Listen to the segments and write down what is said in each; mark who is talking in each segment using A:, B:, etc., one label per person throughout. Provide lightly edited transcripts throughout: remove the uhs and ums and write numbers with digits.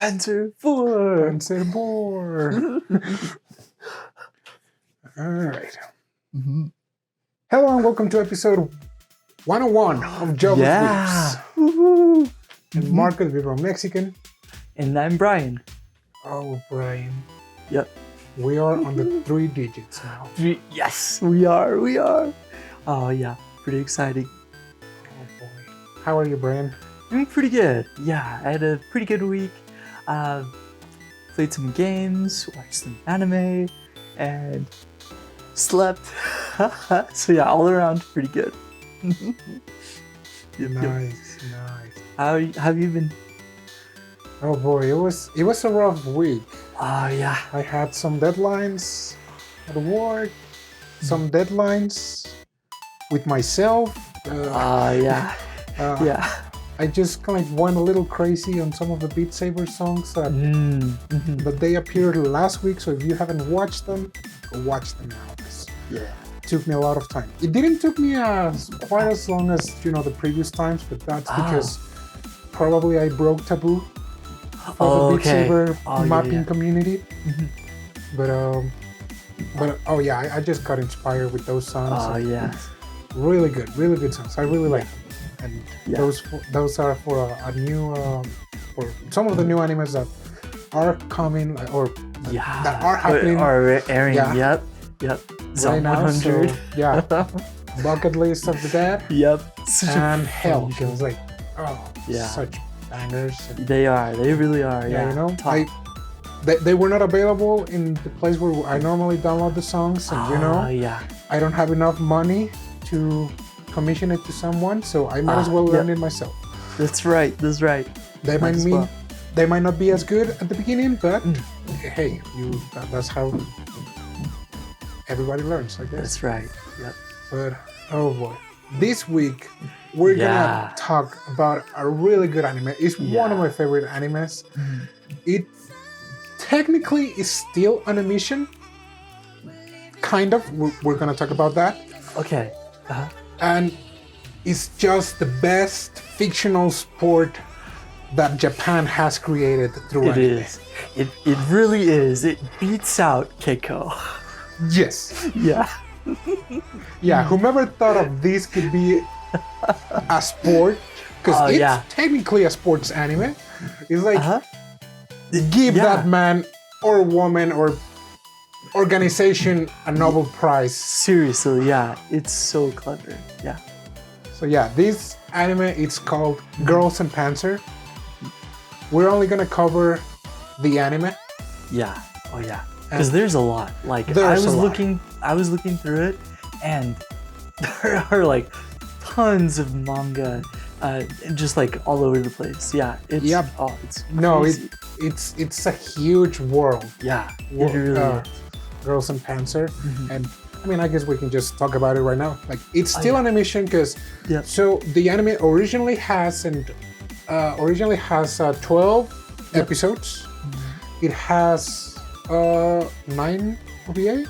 A: Panzer 4.
B: Panzer 4. All right.
A: Mm-hmm.
B: Hello and welcome to episode 101 of Jobless.
A: Yeah. Woohoo.
B: And Marcus, we're Mexican.
A: And I'm Brian.
B: Oh, Brian.
A: Yep.
B: We are on the 3 digits now.
A: Yes, we are. Oh, yeah. Pretty exciting.
B: Oh, boy. How are you, Brian?
A: Doing pretty good. Yeah, I had a pretty good week. Played some games, watched some anime, and slept. So yeah, all around pretty good.
B: Nice.
A: How have you been?
B: Oh boy, it was a rough week.
A: Oh yeah.
B: I had some deadlines at work, some deadlines with myself.
A: Yeah. Yeah.
B: I just kind of went a little crazy on some of the Beat Saber songs, but they appeared last week. So if you haven't watched them, go watch them now.
A: Yeah.
B: It took me a lot of time. It didn't took me quite as long as the previous times, but that's because probably I broke taboo for the Beat Saber mapping community. But oh yeah, I just got inspired with those songs.
A: Oh yeah.
B: Really good songs. I really like them. And those are for a new for some of the new animes that are coming or that are happening
A: or airing. Yep.
B: Right now,
A: 100.
B: so, yeah. Bucket List of the Dead.
A: Yep.
B: And Hell. It was like, such bangers.
A: They are. They really are.
B: Yeah,
A: Top.
B: They were not available in the place where I normally download the songs, and I don't have enough money to commission it to someone, so I might as well learn it myself. That's right. They might not be as good at the beginning, but hey, that's how everybody learns, I guess.
A: That's right. Yep.
B: But oh boy, this week we're gonna talk about a really good anime. It's one of my favorite animes. It technically is still an emission, kind of. We're gonna talk about that.
A: Okay.
B: And it's just the best fictional sport that Japan has created through anime.
A: It is. It really is. It beats out Keiko.
B: Yes.
A: Yeah.
B: Yeah. Whomever thought of this could be a sport, because it's technically a sports anime. It's like give that man or woman or organization a Nobel Prize.
A: Seriously, yeah. It's so clever. Yeah.
B: So yeah, this anime is called Girls and Panzer. We're only gonna cover the anime.
A: Yeah. Oh yeah. Because there's a lot. Like I was looking through it, and there are like tons of manga, just like all over the place. Yeah. It's crazy.
B: It's a huge world.
A: Yeah. It really is.
B: Girls and Panzer, and I mean, I guess we can just talk about it right now. Like, it's still an emission because so the anime originally has 12 episodes. It has 9 OVA.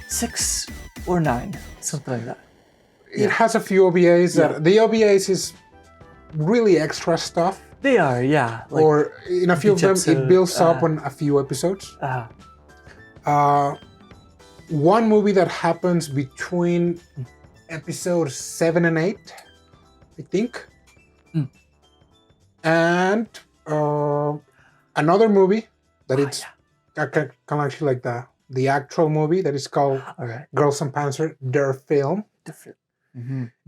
A: 6 or 9, something like that.
B: It has a few OVAs. The OVAs is really extra stuff.
A: They are, yeah.
B: Like or in a few of them, it builds up on a few episodes. One movie that happens between episode 7 and 8, I think. And another movie that it's kind of actually like the actual movie that is called Girls and Panzer, their film.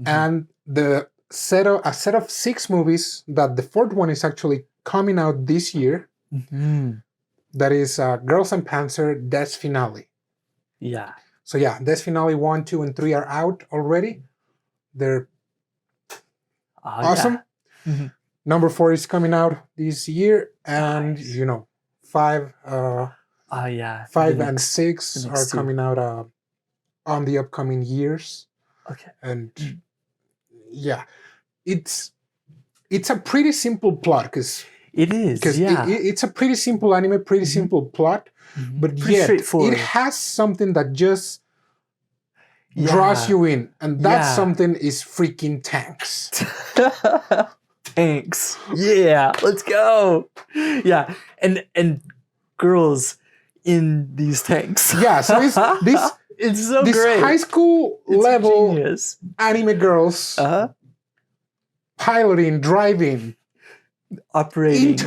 B: And a set of 6 movies that the 4th one is actually coming out this year. That is Girls and Panzer, Death Finale.
A: Yeah.
B: So yeah, Death Finale 1, 2, and 3 are out already. They're awesome. Number 4 is coming out this year, and 5 and 6 are coming out on the upcoming years.
A: Okay.
B: And it's a pretty simple plot because it's a pretty simple anime, pretty simple plot, but yet it has something that just draws you in, and that something is freaking tanks.
A: tanks. Yeah, let's go. Yeah, and girls in these tanks.
B: Yeah, so it's
A: so
B: this
A: great.
B: high school level
A: genius.
B: Anime girls piloting, driving, operating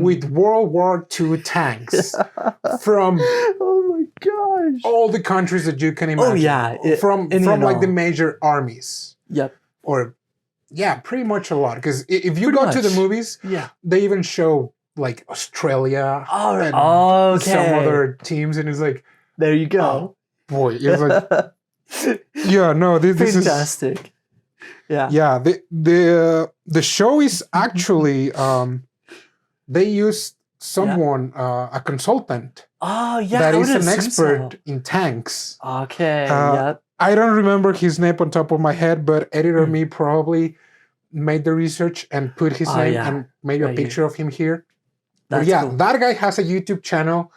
B: with World War II tanks from
A: oh my gosh,
B: all the countries that you can imagine.
A: Oh yeah,
B: from like the major armies.
A: Yep.
B: Or pretty much a lot. Because if you go to the movies, they even show like Australia and some other teams, and it's like,
A: there you go.
B: Oh boy, it's like, this is
A: fantastic.
B: Yeah, the show is actually they used someone, a consultant. That is an expert in tanks.
A: Okay. Yep.
B: I don't remember his name on top of my head, but editor me probably made the research and put his name and maybe a picture of him here. But cool. That guy has a YouTube channel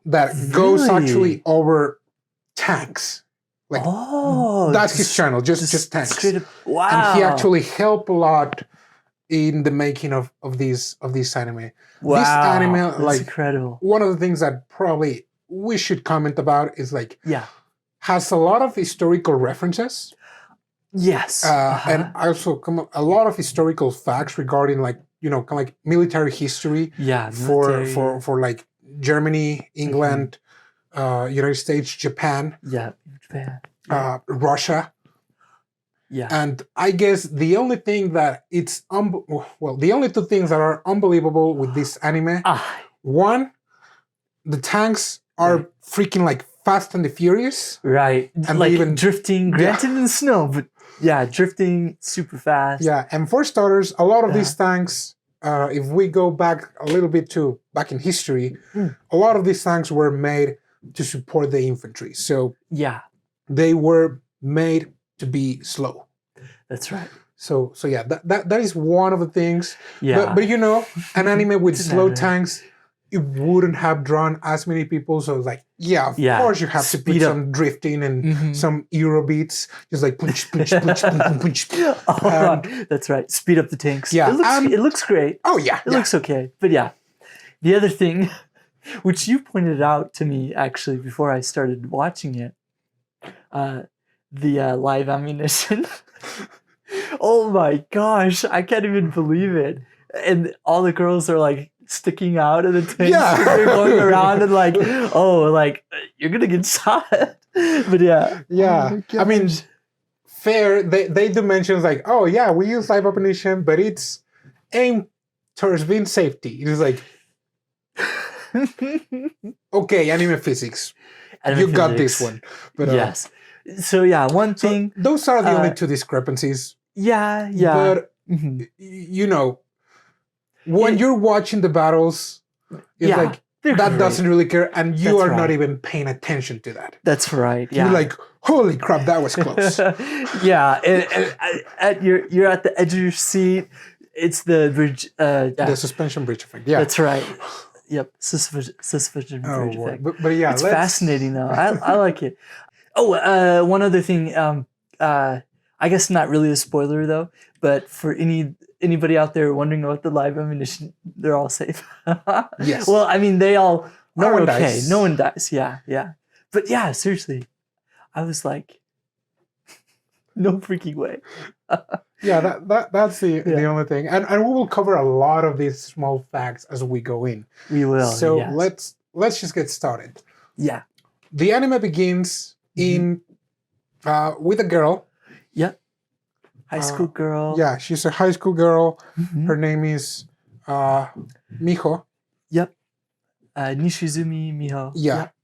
B: that goes actually over tanks. Like, that's his channel, just tanks.
A: Wow.
B: And he actually helped a lot in the making of these anime.
A: Wow.
B: This anime,
A: that's
B: like,
A: incredible.
B: One of the things that probably we should comment about is like, has a lot of historical references.
A: Yes.
B: And also a lot of historical facts regarding like, kind of like military history.
A: Yeah.
B: For like Germany, England, United States, Japan.
A: Yeah, Japan.
B: Russia.
A: Yeah.
B: And I guess the only thing that the only two things that are unbelievable with this anime. One, the tanks are freaking like Fast and the Furious.
A: Right. And like even drifting, granted in the snow, but drifting super fast.
B: Yeah, and for starters, a lot of these tanks, if we go back a little bit back in history, a lot of these tanks were made to support the infantry. So they were made to be slow.
A: That's right.
B: So that is one of the things.
A: Yeah.
B: But an anime with slow tanks, it wouldn't have drawn as many people. So it's like, of course you have to put some drifting and some Euro beats, just like punch, punch, punch, punch, punch.
A: That's right. Speed up the tanks.
B: Yeah.
A: It looks great.
B: Oh yeah.
A: It looks okay. But the other thing, which you pointed out to me actually before I started watching it, the live ammunition. Oh my gosh, I can't even believe it. And all the girls are like sticking out of the tanks.
B: Yeah.
A: They're going around and like, you're gonna get shot. But
B: yeah. I mean, fair. They do mention like, we use live ammunition, but it's aimed towards being safety. It is like, okay, anime physics. You got this one. But
A: yes. So one thing.
B: Those are the only two discrepancies.
A: Yeah.
B: But when you're watching the battles, it's like that doesn't really care, and you are not even paying attention to that.
A: That's right. Yeah.
B: You're like, holy crap, that was close.
A: And you're at the edge of your seat. It's the bridge.
B: The suspension bridge effect. Yeah.
A: That's right. Yep. Suspension bridge effect.
B: But
A: it's fascinating though. I like it. Oh, one other thing. I guess not really a spoiler though, but for anybody out there wondering about the live ammunition, they're all safe.
B: Yes.
A: Well, I mean, they all
B: no
A: are
B: one
A: okay.
B: dies.
A: No one dies. Yeah. But seriously, I was like, no freaking way.
B: That's the only thing, and we will cover a lot of these small facts as we go in.
A: We will.
B: So let's just get started.
A: Yeah.
B: The anime begins in with a girl.
A: Yep. High school girl.
B: Yeah, she's a high school girl. Her name is Miho.
A: Yep. Nishizumi Miho.
B: Yeah.
A: Yep.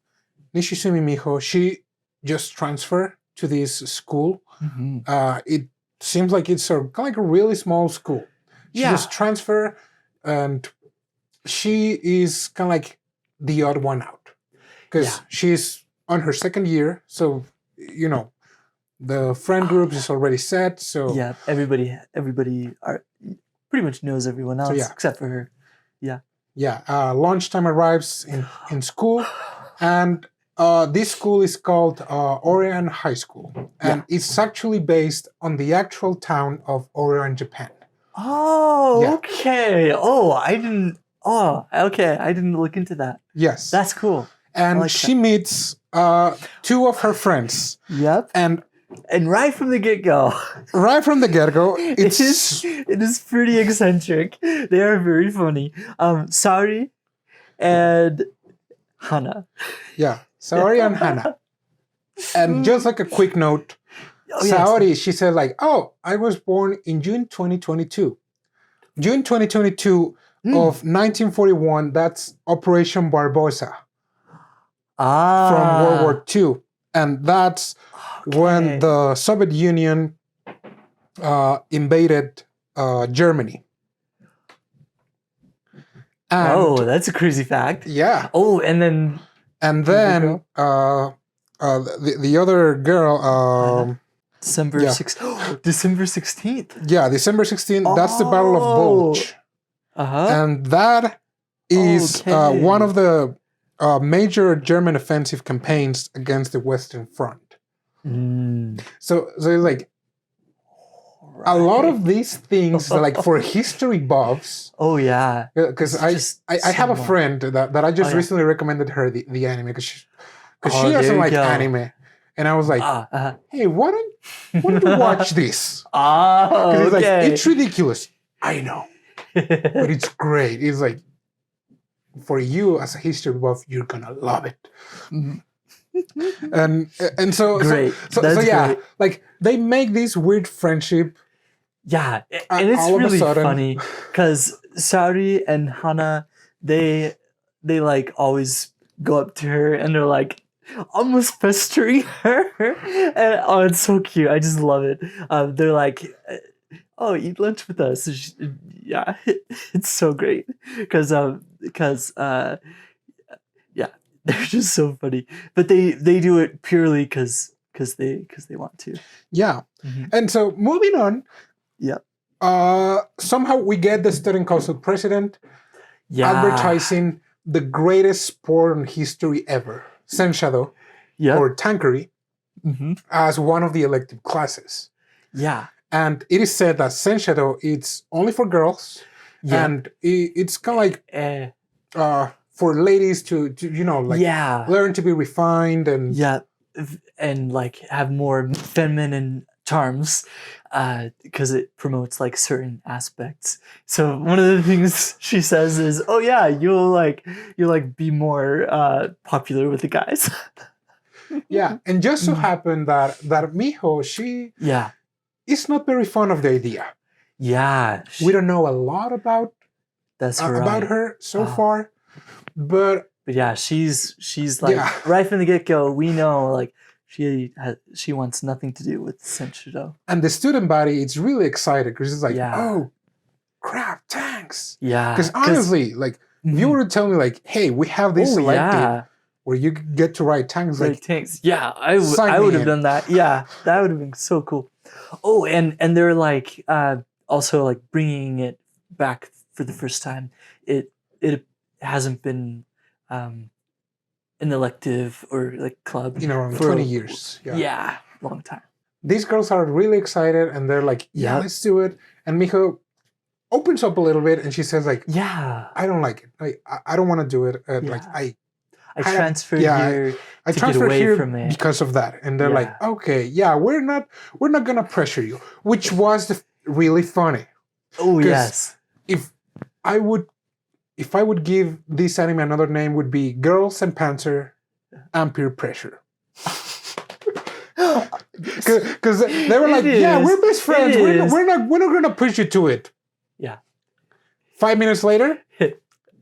B: Nishizumi Miho. She just transferred to this school. It seems like it's kind of like a really small school. She just transferred, and she is kind of like the odd one out because she's on her second year. So the friend group is already set. So
A: everybody pretty much knows everyone else except for her.
B: Lunchtime arrives in school, and this school is called Oorai High School, and it's actually based on the actual town of Oorai, Japan.
A: Oh, okay. Oh, I didn't. Oh, okay. I didn't look into that.
B: Yes,
A: that's cool.
B: And like she meets two of her friends.
A: Yep.
B: And
A: right from the get-go.
B: Right from the get-go, it
A: is pretty eccentric. They are very funny. Saori and Hana.
B: Yeah, Saori and Hana. And just like a quick note, Saori, she said like, oh, I was born in June 2022. June 2022 of 1941, that's Operation Barbosa. From World War II. And that's when the Soviet Union invaded Germany. And,
A: that's a crazy fact.
B: Yeah.
A: Oh, and then
B: the other girl
A: December 16th. December 16th.
B: Yeah, December 16th. That's the Battle of Bulge. And that is one of the major German offensive campaigns against the Western Front. So it's like a lot of these things, like for history buffs.
A: Oh yeah,
B: because I have a friend that I just recently recommended her the anime because she doesn't like anime, and I was like, hey, why don't you watch this? Because it's like it's ridiculous. I know, but it's great. It's like for you as a history buff, you're gonna love it. and so
A: great.
B: So yeah, great. Like they make this weird friendship.
A: Yeah, and it's really funny because Saori and Hana, they like always go up to her and they're like almost pestering her. And oh, it's so cute. I just love it. They're like, oh, eat lunch with us. Yeah, it's so great because yeah, they're just so funny. But they do it purely because they want to.
B: Yeah, and so moving on.
A: Yeah.
B: Somehow we get the student council president advertising the greatest sport in history ever, Sensha-dō, or Tankery, as one of the elective classes.
A: Yeah.
B: And it is said that Sensha-dō it's only for girls, and it's kind of like for ladies to learn to be refined and
A: like have more feminine charms because it promotes like certain aspects. So one of the things she says is, oh yeah, you'll be more popular with the guys.
B: Yeah, and just so happened that Miho, she is not very fond of the idea.
A: Yeah.
B: We don't know a lot about her so far, but
A: yeah, she's like right from the get-go, we know like she wants nothing to do with Sensha-dō. And
B: the student body, it's really excited because it's like, oh, crap, tanks.
A: Yeah.
B: Because honestly, like, if you were to tell me, like, hey, we have this elective where you get to ride tanks. Like,
A: tanks. Yeah, I would have done that. Yeah, that would have been so cool. Oh, and they're like also like bringing it back for the first time. It hasn't been an elective or like club
B: for 20 years.
A: Yeah, long time.
B: These girls are really excited and they're like, yeah, let's do it. And Miho opens up a little bit and she says like, I don't like it. I don't want to do it. Like I
A: transferred here
B: I transferred here from it because of that. And they're like, okay, we're not gonna pressure you, which was really funny.
A: Oh yes.
B: If I would give this anime another name, would be Girls and Panzer and Peer Pressure. Because they were like, we're best friends. We're not gonna push you to it.
A: Yeah.
B: 5 minutes later,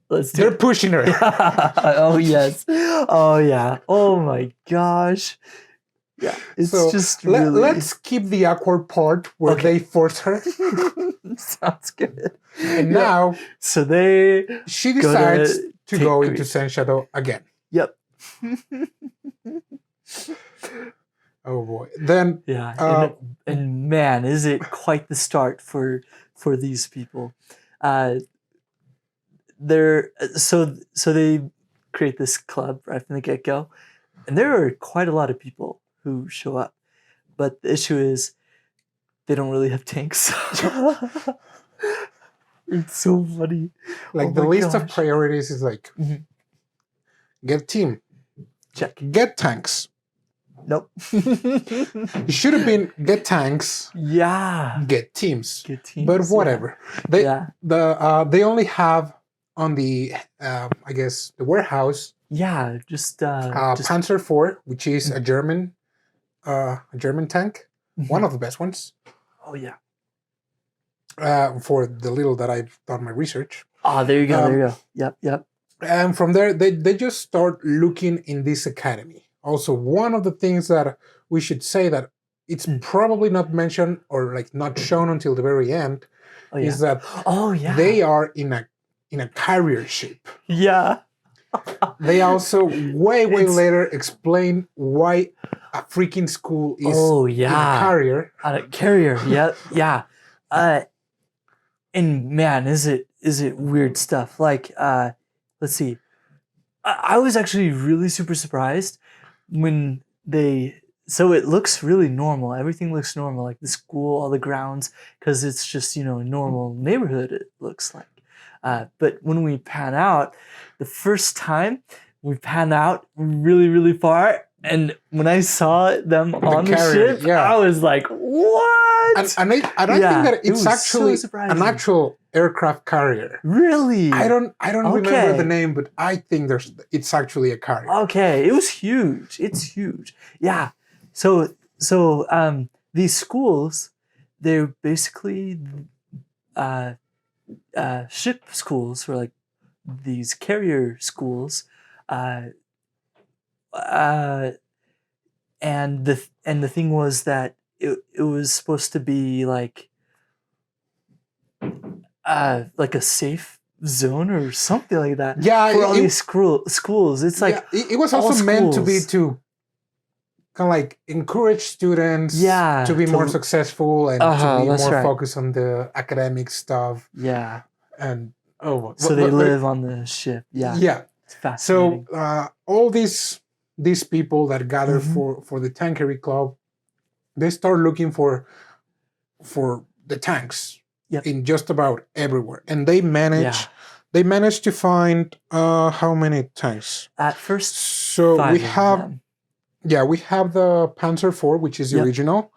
B: they're pushing her.
A: Oh yes. Oh yeah. Oh my gosh. Yeah. It's just really...
B: Let's keep the awkward part where they force her.
A: Sounds good.
B: And now,
A: so
B: she decides to go into Sensha-dō again.
A: Yep.
B: Oh boy. Then
A: and man, is it quite the start for these people. So they create this club right from the get-go, And there are quite a lot of people who show up. But the issue is they don't really have tanks. It's so funny.
B: Like the list of priorities is like, get team.
A: Check.
B: Get tanks.
A: Nope.
B: It should have been get tanks.
A: Yeah.
B: Get teams.
A: Get teams.
B: But whatever. They only have on the I guess the warehouse.
A: Yeah, just
B: Panzer IV, which is a German tank, one of the best ones.
A: Oh yeah.
B: For the little that I've done my research.
A: Oh, there you go. There you go. Yep.
B: And from there, they just start looking in this academy. Also, one of the things that we should say that it's probably not mentioned or like not shown until the very end is that they are in a carrier ship.
A: Yeah.
B: They also way later explain why a freaking school is in a carrier.
A: A carrier. Yeah. And man, is it weird stuff? Like, let's see. I was actually really super surprised when so it looks really normal. Everything looks normal, like the school, all the grounds, because it's just, a normal neighborhood, it looks like. But when we pan out, the first time we pan out really, really far, and when I saw them on the ship, I was like, what?
B: And I don't think that it's actually an actual aircraft carrier.
A: Really?
B: I don't remember the name, but I think it's actually a carrier.
A: Okay, it was huge. It's huge. Yeah. So these schools, they're basically ship schools, or like these carrier schools, and the thing was that it was supposed to be like a safe zone or something like that.
B: Yeah,
A: for all these schools, it's like
B: it was also meant to be to kind of like encourage students to be more successful and to be more focused on the academic stuff.
A: Yeah,
B: and
A: so they live on the ship. Yeah, it's fascinating.
B: So all these people that gather for the Tankery Club, they start looking for the tanks in just about everywhere, and they manage to find how many tanks
A: at first.
B: So we have the Panzer IV, which is the original.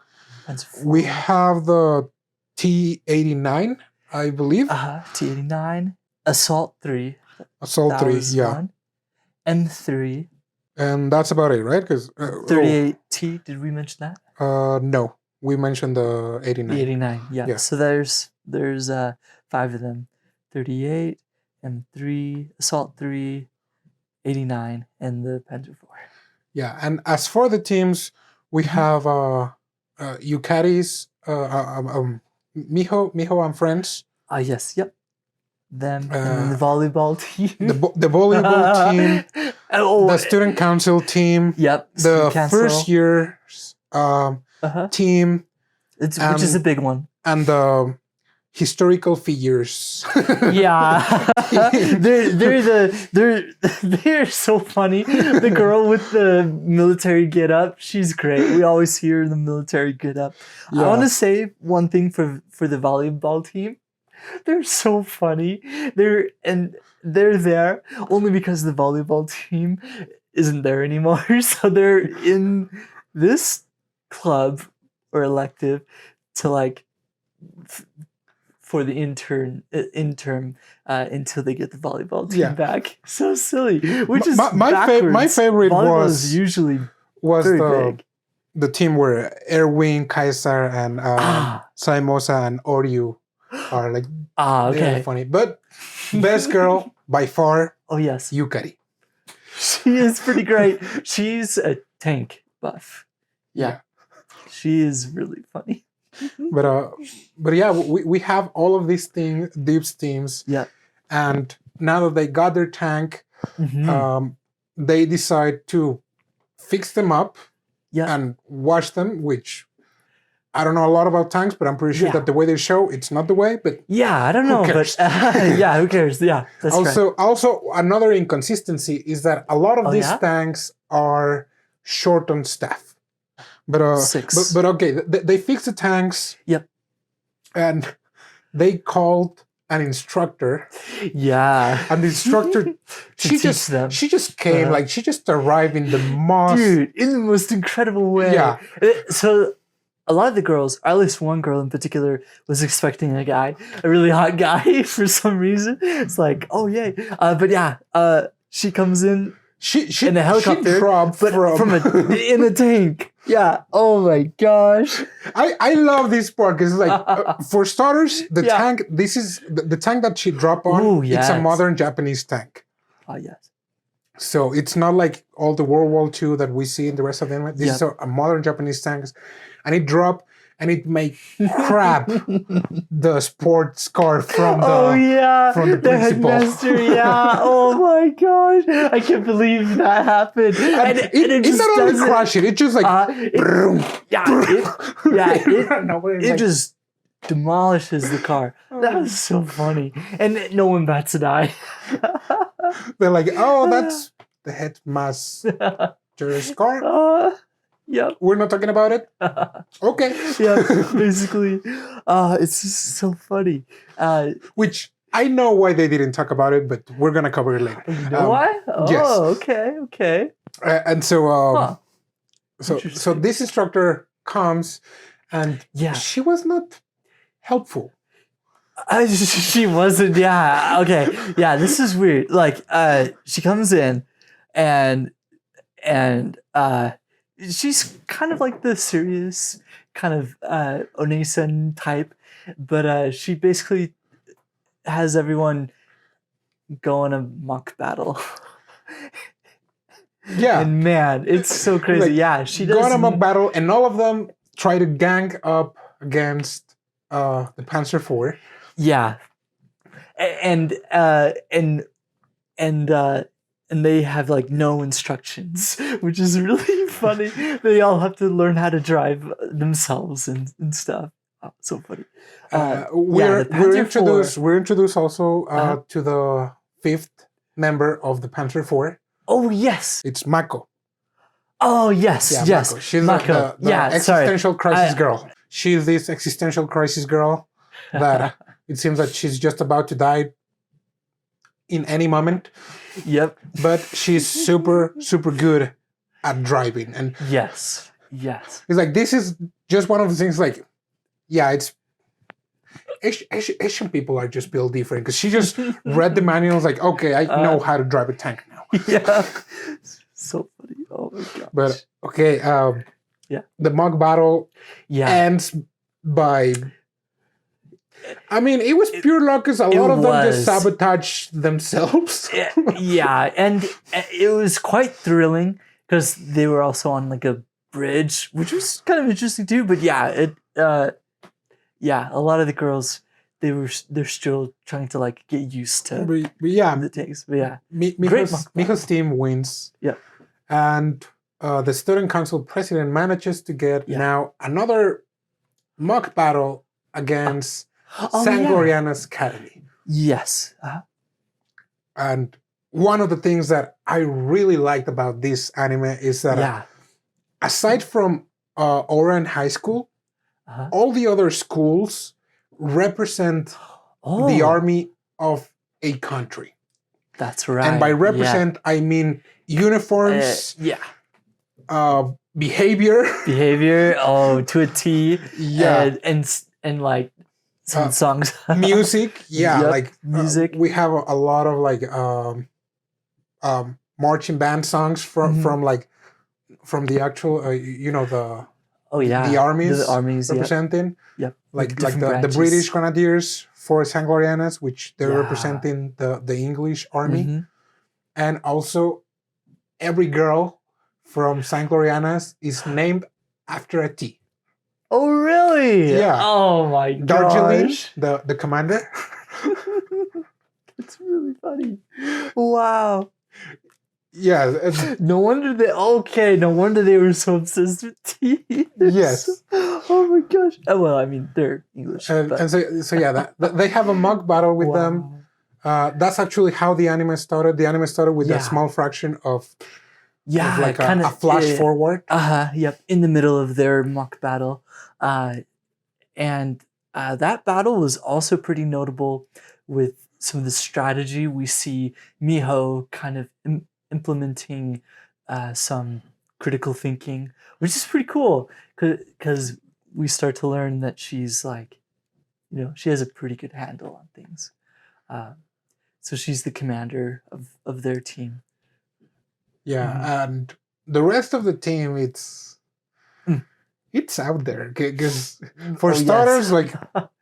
B: We have the T-89, I believe.
A: T-89, Assault 3.
B: Assault 3, yeah.
A: M3.
B: And that's about it, right? Because
A: 38T, did we mention that?
B: No, we mentioned the 89.
A: The 89, yeah. So there's 5 of them: 38, M3, Assault 3, 89, and the Panzer IV.
B: Yeah, and as for the teams, we have Yukari's, Miho and friends.
A: Yes, yep. Them and then the volleyball team.
B: The volleyball team. The student council team.
A: Yep.
B: The first year's team.
A: Which is a big one.
B: And the historical figures.
A: Yeah. they're so funny. The girl with the military get up, she's great. We always hear the military get up. Yeah. I want to say one thing for the volleyball team. They're so funny. They're there only because the volleyball team isn't there anymore. So they're in this club or elective to like for the interim until they get the volleyball team back. So silly. Which is
B: my favorite was
A: usually
B: the team where Erwin, Kaiser, and Saimosa and Oryu are like really funny. But best girl by far, Yukari.
A: She is pretty great. She's a tank buff. Yeah. She is really funny.
B: But yeah, we have all of these Weebs teams.
A: Yeah.
B: And now that they got their tank, they decide to fix them up and wash them, which I don't know a lot about tanks, but I'm pretty sure that the way they show, it's not the way. But
A: I don't know.
B: Cares?
A: But who cares? Yeah, that's
B: also another inconsistency is that a lot of these tanks are short on staff. But
A: 6.
B: But okay, they fixed the tanks.
A: Yep.
B: And they called an instructor.
A: Yeah.
B: And the instructor, she just came, like she just arrived in the most...
A: Dude, in the most incredible way.
B: Yeah.
A: So a lot of the girls, or at least one girl in particular, was expecting a really hot guy for some reason. It's like, oh yay. But yeah, she comes in in a helicopter, in a tank. Yeah. Oh my gosh.
B: I love this part because like for starters, the tank. This is the tank that she dropped on.
A: Ooh, yes.
B: It's a modern Japanese tank.
A: Oh yes.
B: So it's not like all the World War II that we see in the rest of the anime. This is a modern Japanese tank, and it dropped and it made crap the sports car from the from the principal.
A: Headmaster, yeah. Oh my gosh, I can't believe that happened. And it just
B: not only crashed it just like
A: it just demolishes the car. That was so funny, and no one bats an eye.
B: They're like, oh, that's the headmaster's car.
A: Yeah.
B: We're not talking about it? Okay.
A: Yeah, basically. It's just so funny.
B: Which I know why they didn't talk about it, but we're going to cover it later.
A: You know why? Oh, yes. Okay.
B: And so, so this instructor comes and she was not helpful.
A: She wasn't, okay. Yeah, this is weird. Like, she comes in and she's kind of like the serious kind of Onesan type, but she basically has everyone go in a mock battle.
B: Yeah.
A: And man, it's so crazy.
B: Like,
A: she does
B: go in a mock battle, and all of them try to gang up against the Panzer IV.
A: Yeah. And they have like no instructions, which is really funny. They all have to learn how to drive themselves and stuff. Oh, so funny.
B: We're introduced also to the 5th member of the Panzer IV.
A: Oh yes,
B: it's Mako.
A: Oh yes, yes.
B: Mako. She's the existential crisis girl. She's this existential crisis girl that it seems that she's just about to die in any moment.
A: Yep.
B: But she's super, super good at driving. And
A: yes.
B: It's like, this is just one of the things like, it's Asian people are just built different, because she just read the manuals like, okay, I know how to drive a tank now.
A: Yeah. So funny. Oh my gosh.
B: But okay, the mock battle ends by... I mean, it was pure luck because a lot of them just sabotaged themselves.
A: Yeah, and it was quite thrilling because they were also on like a bridge, which was kind of interesting too. But a lot of the girls, they're still trying to like get used to the tanks. But yeah,
B: Miho's team wins.
A: Yeah,
B: and the student council president manages to get now another mock battle against Gloriana's academy.
A: Yes.
B: And one of the things that I really liked about this anime is that aside from Oorai High School, all the other schools represent the army of a country.
A: That's right.
B: And by represent, I mean uniforms, behavior,
A: to a T, and like some songs,
B: music,
A: music.
B: We have a lot of like marching band songs from the actual the armies
A: representing.
B: Yep. Like the British Grenadiers for Glorianas, which they're representing the English army.
A: Mm-hmm.
B: And also every girl from Glorianas is named after a tea.
A: Oh really?
B: Yeah.
A: Oh my gosh.
B: Darjeeling, the commander.
A: It's really funny. Wow.
B: Yeah.
A: No wonder they were so obsessed with tea.
B: Yes.
A: Oh my gosh. Well, I mean, they're English.
B: And so they have a mock battle with them. That's actually how the anime started. The anime started with a small fraction of
A: Yeah,
B: like a flash forward.
A: Yep, in the middle of their mock battle. And that battle was also pretty notable with some of the strategy. We see Miho kind of implementing some critical thinking, which is pretty cool because we start to learn that she's like, she has a pretty good handle on things. So she's the commander of their team.
B: Yeah, and the rest of the team, it's out there because for starters, like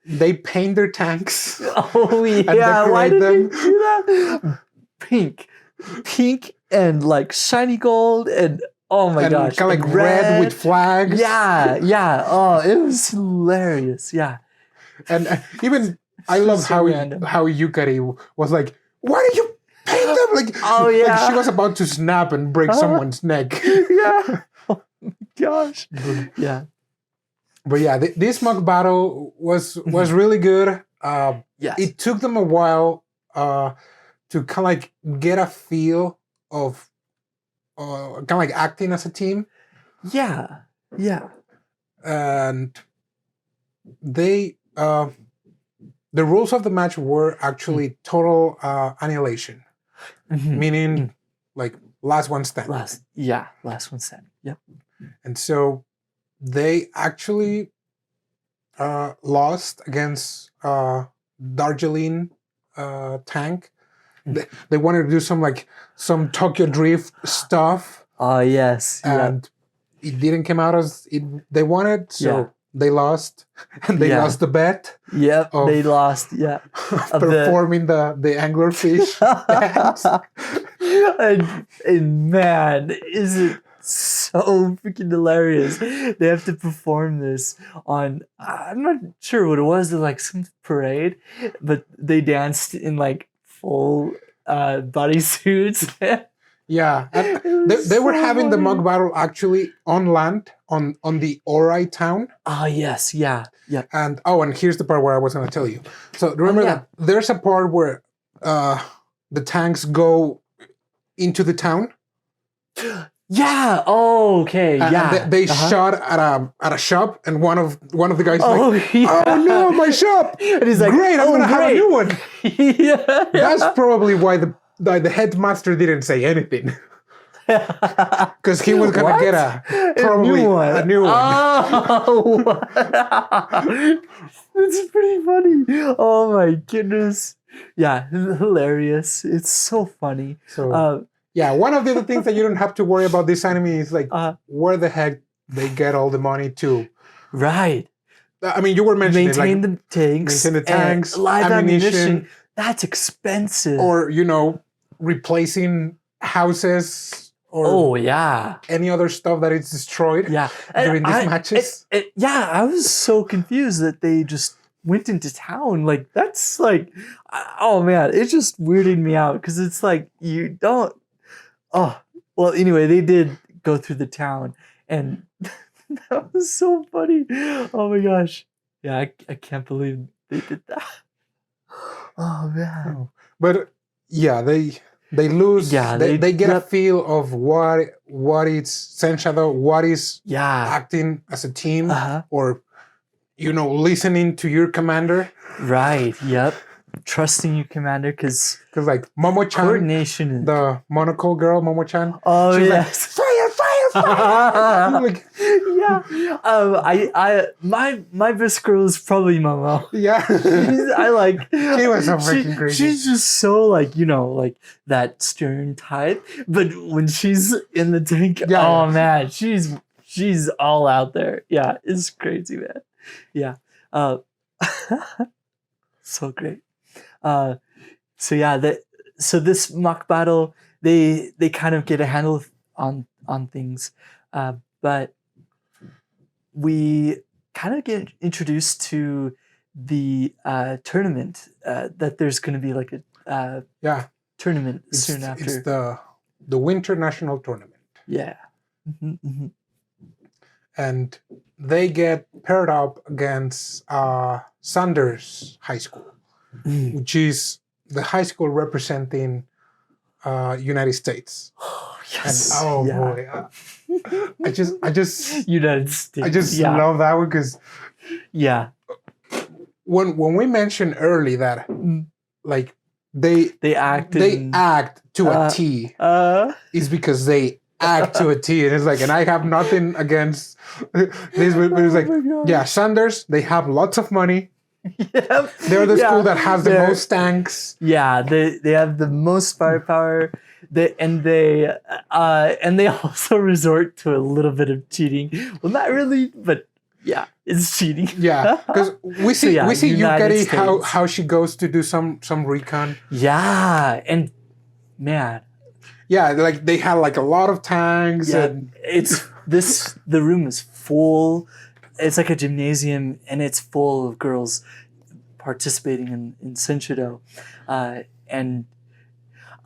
B: they paint their tanks.
A: Oh yeah, why did they do that? Pink and like shiny gold and oh my gosh,
B: kind of like red with flags.
A: Yeah. Oh, it was hilarious. Yeah,
B: and even I love how Yukari was like, "Why did you paint them?" Like, like she was about to snap and break someone's neck.
A: Yeah. Oh my gosh. Yeah.
B: But yeah, this mock battle was really good.
A: Yes.
B: It took them a while to kind of like get a feel of kind of like acting as a team.
A: Yeah.
B: And they the rules of the match were actually total annihilation, meaning like last one standing.
A: Last one standing. Yep.
B: And so they actually lost against Darjeeling tank. They wanted to do some Tokyo Drift stuff.
A: Oh yes.
B: And it didn't come out as they wanted, so they lost. And they lost the bet.
A: Yep, they lost. Yeah.
B: Performing the anglerfish dance.
A: And man, is it so freaking hilarious. They have to perform this on, I'm not sure what it was, like some parade, but they danced in like full bodysuits.
B: Yeah, and they were having the mock battle actually on land on the Oorai town.
A: Oh yes, yeah.
B: And here's the part where I was going to tell you. So remember that there's a part where the tanks go into the town.
A: Yeah. Oh, okay.
B: And they shot at a shop, and one of the guys like, "Oh no, my shop!" And he's like, "Great, I'm gonna have a new one." That's probably why the headmaster didn't say anything, because he was gonna get probably a new one.
A: Oh, it's pretty funny. Oh my goodness. Yeah, hilarious. It's so funny.
B: So. Yeah, one of the other things that you don't have to worry about this anime is like where the heck they get all the money to.
A: Right.
B: I mean, you were mentioning
A: maintain the tanks, live ammunition. That's expensive.
B: Or replacing houses or any other stuff that is destroyed during these matches.
A: I was so confused that they just went into town. Like that's like, oh man, it just weirded me out because it's like you don't. Oh, well, anyway, they did go through the town, and that was so funny. Oh my gosh. Yeah, I can't believe they did that. Oh man.
B: But yeah, they lose. Yeah, they get a feel of what is Sensha-dō, what is acting as a team, or listening to your commander.
A: Right. Yep. Trusting you, commander, because
B: like Momo-chan,
A: coordination,
B: the monocle girl, Momo-chan.
A: Oh yes,
B: like, fire!
A: Like, my best girl is probably Momo.
B: Yeah,
A: I like.
B: She was so freaking crazy.
A: She's just so like like that stern type, but when she's in the tank, man, she's all out there. Yeah, it's crazy, man. Yeah, so great. So this mock battle, they kind of get a handle on things, but we kind of get introduced to the tournament that there's going to be like a tournament soon after.
B: It's the Winter National Tournament.
A: Yeah.
B: And they get paired up against Saunders High School. Which is the high school representing United States.
A: Yes.
B: And, oh boy, I just
A: United States.
B: I just love that one because when we mentioned early that like they act to a T is because they act to a T, and it's like, and I have nothing against this, but it's like, Saunders, they have lots of money. Yep. They're the school that has the most tanks.
A: Yeah, they have the most firepower. They also resort to a little bit of cheating. Well, not really, but yeah, it's cheating.
B: Yeah, because we see Yukari how she goes to do some recon.
A: Yeah, and man.
B: Yeah, like they have like a lot of tanks.
A: Yeah,
B: and
A: the room is full. It's like a gymnasium, and it's full of girls participating in Sensha-dō. And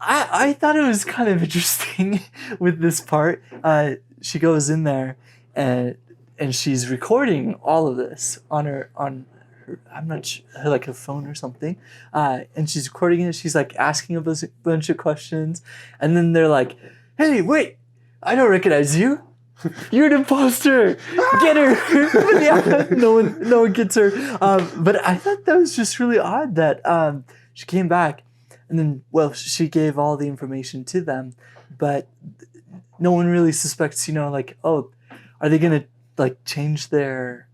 A: I thought it was kind of interesting with this part. She goes in there, and she's recording all of this on her I'm not sure, like a phone or something. And she's recording it. She's like asking a bunch of questions, and then they're like, "Hey, wait, I don't recognize you. You're an imposter. Get her." But yeah, no one gets her. But I thought that was just really odd that she came back, and then she gave all the information to them, but no one really suspects. Like, oh, are they gonna like change their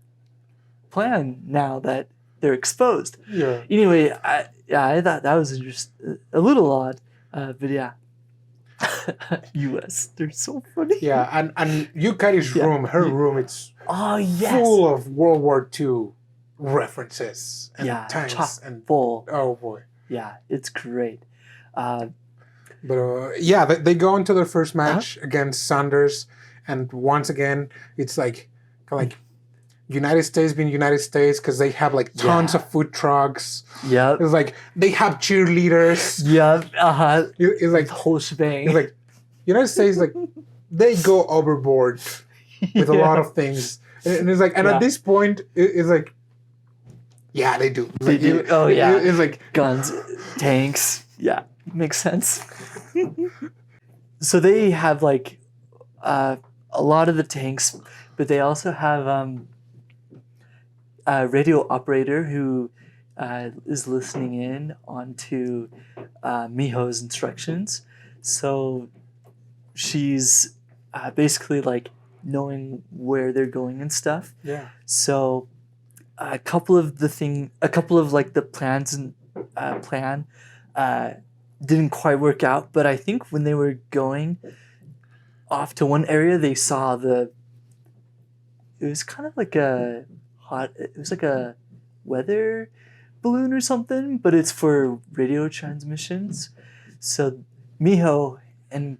A: plan now that they're exposed?
B: Yeah.
A: Anyway, I thought that was just a little odd, but yeah. U.S. They're so funny.
B: Yeah, and Yukari's room, her room, it's full of World War II references and tanks and
A: full.
B: Oh boy.
A: Yeah, it's great.
B: But they go into their first match against Saunders, and once again, it's like United States being United States because they have like tons of food trucks.
A: Yeah,
B: it's like they have cheerleaders.
A: Yeah,
B: It's like
A: the whole shebang.
B: It's like United States, like they go overboard with a lot of things, and it's like, and at this point, it's like, yeah, they do.
A: They do.
B: It's like
A: guns, tanks. Yeah, makes sense. So they have like a lot of the tanks, but they also have a radio operator who is listening in onto Miho's instructions. So she's basically like knowing where they're going and stuff.
B: Yeah.
A: So a couple of like the plans and plan didn't quite work out, but I think when they were going off to one area, they saw it was kind of like it was like a weather balloon or something, but it's for radio transmissions. So Miho and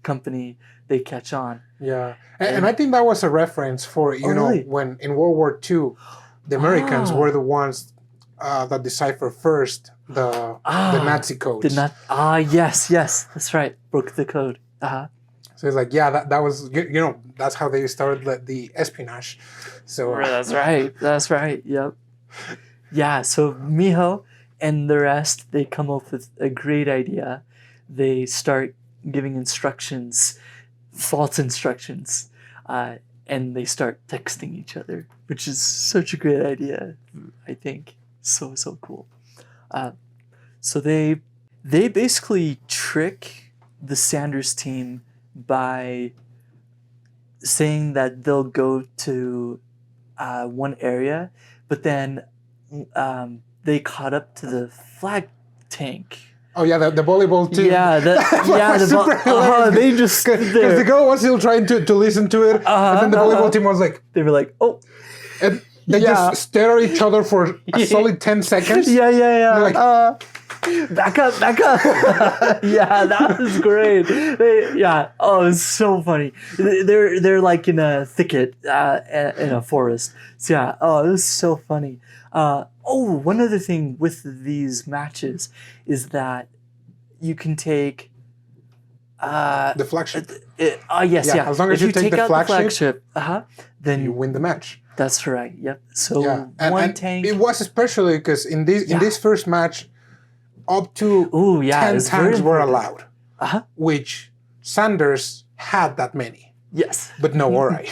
A: company, they catch on.
B: Yeah, and I think that was a reference for
A: really?
B: When in World War II, the Americans were the ones that deciphered first the Nazi codes.
A: Yes, that's right. Broke the code.
B: So it's like, yeah, that was that's how they started the espionage. So
A: that's right. Yep. Yeah. So Miho and the rest, they come up with a great idea. They start giving instructions, false instructions, and they start texting each other, which is such a great idea. I think so cool. So they basically trick the Saunders team by saying that they'll go to one area, but then they caught up to the flag tank.
B: Oh yeah, the volleyball team.
A: Yeah, they just
B: because the girl was still trying to listen to it, and then the volleyball team was like,
A: they were like, oh,
B: and they just stare at each other for a solid 10 seconds.
A: Yeah.
B: They're like,
A: back up. Yeah, that was great. It's so funny. They're like in a thicket in a forest. So yeah, it was so funny. One other thing with these matches is that you can take
B: the flagship.
A: Yes.
B: As long as you take the flagship,
A: then
B: you win the match.
A: That's right. Yep. So
B: one tank. It was especially because in this first match, up to 10 tanks were allowed, which Saunders had that many.
A: Yes.
B: But no Oorai.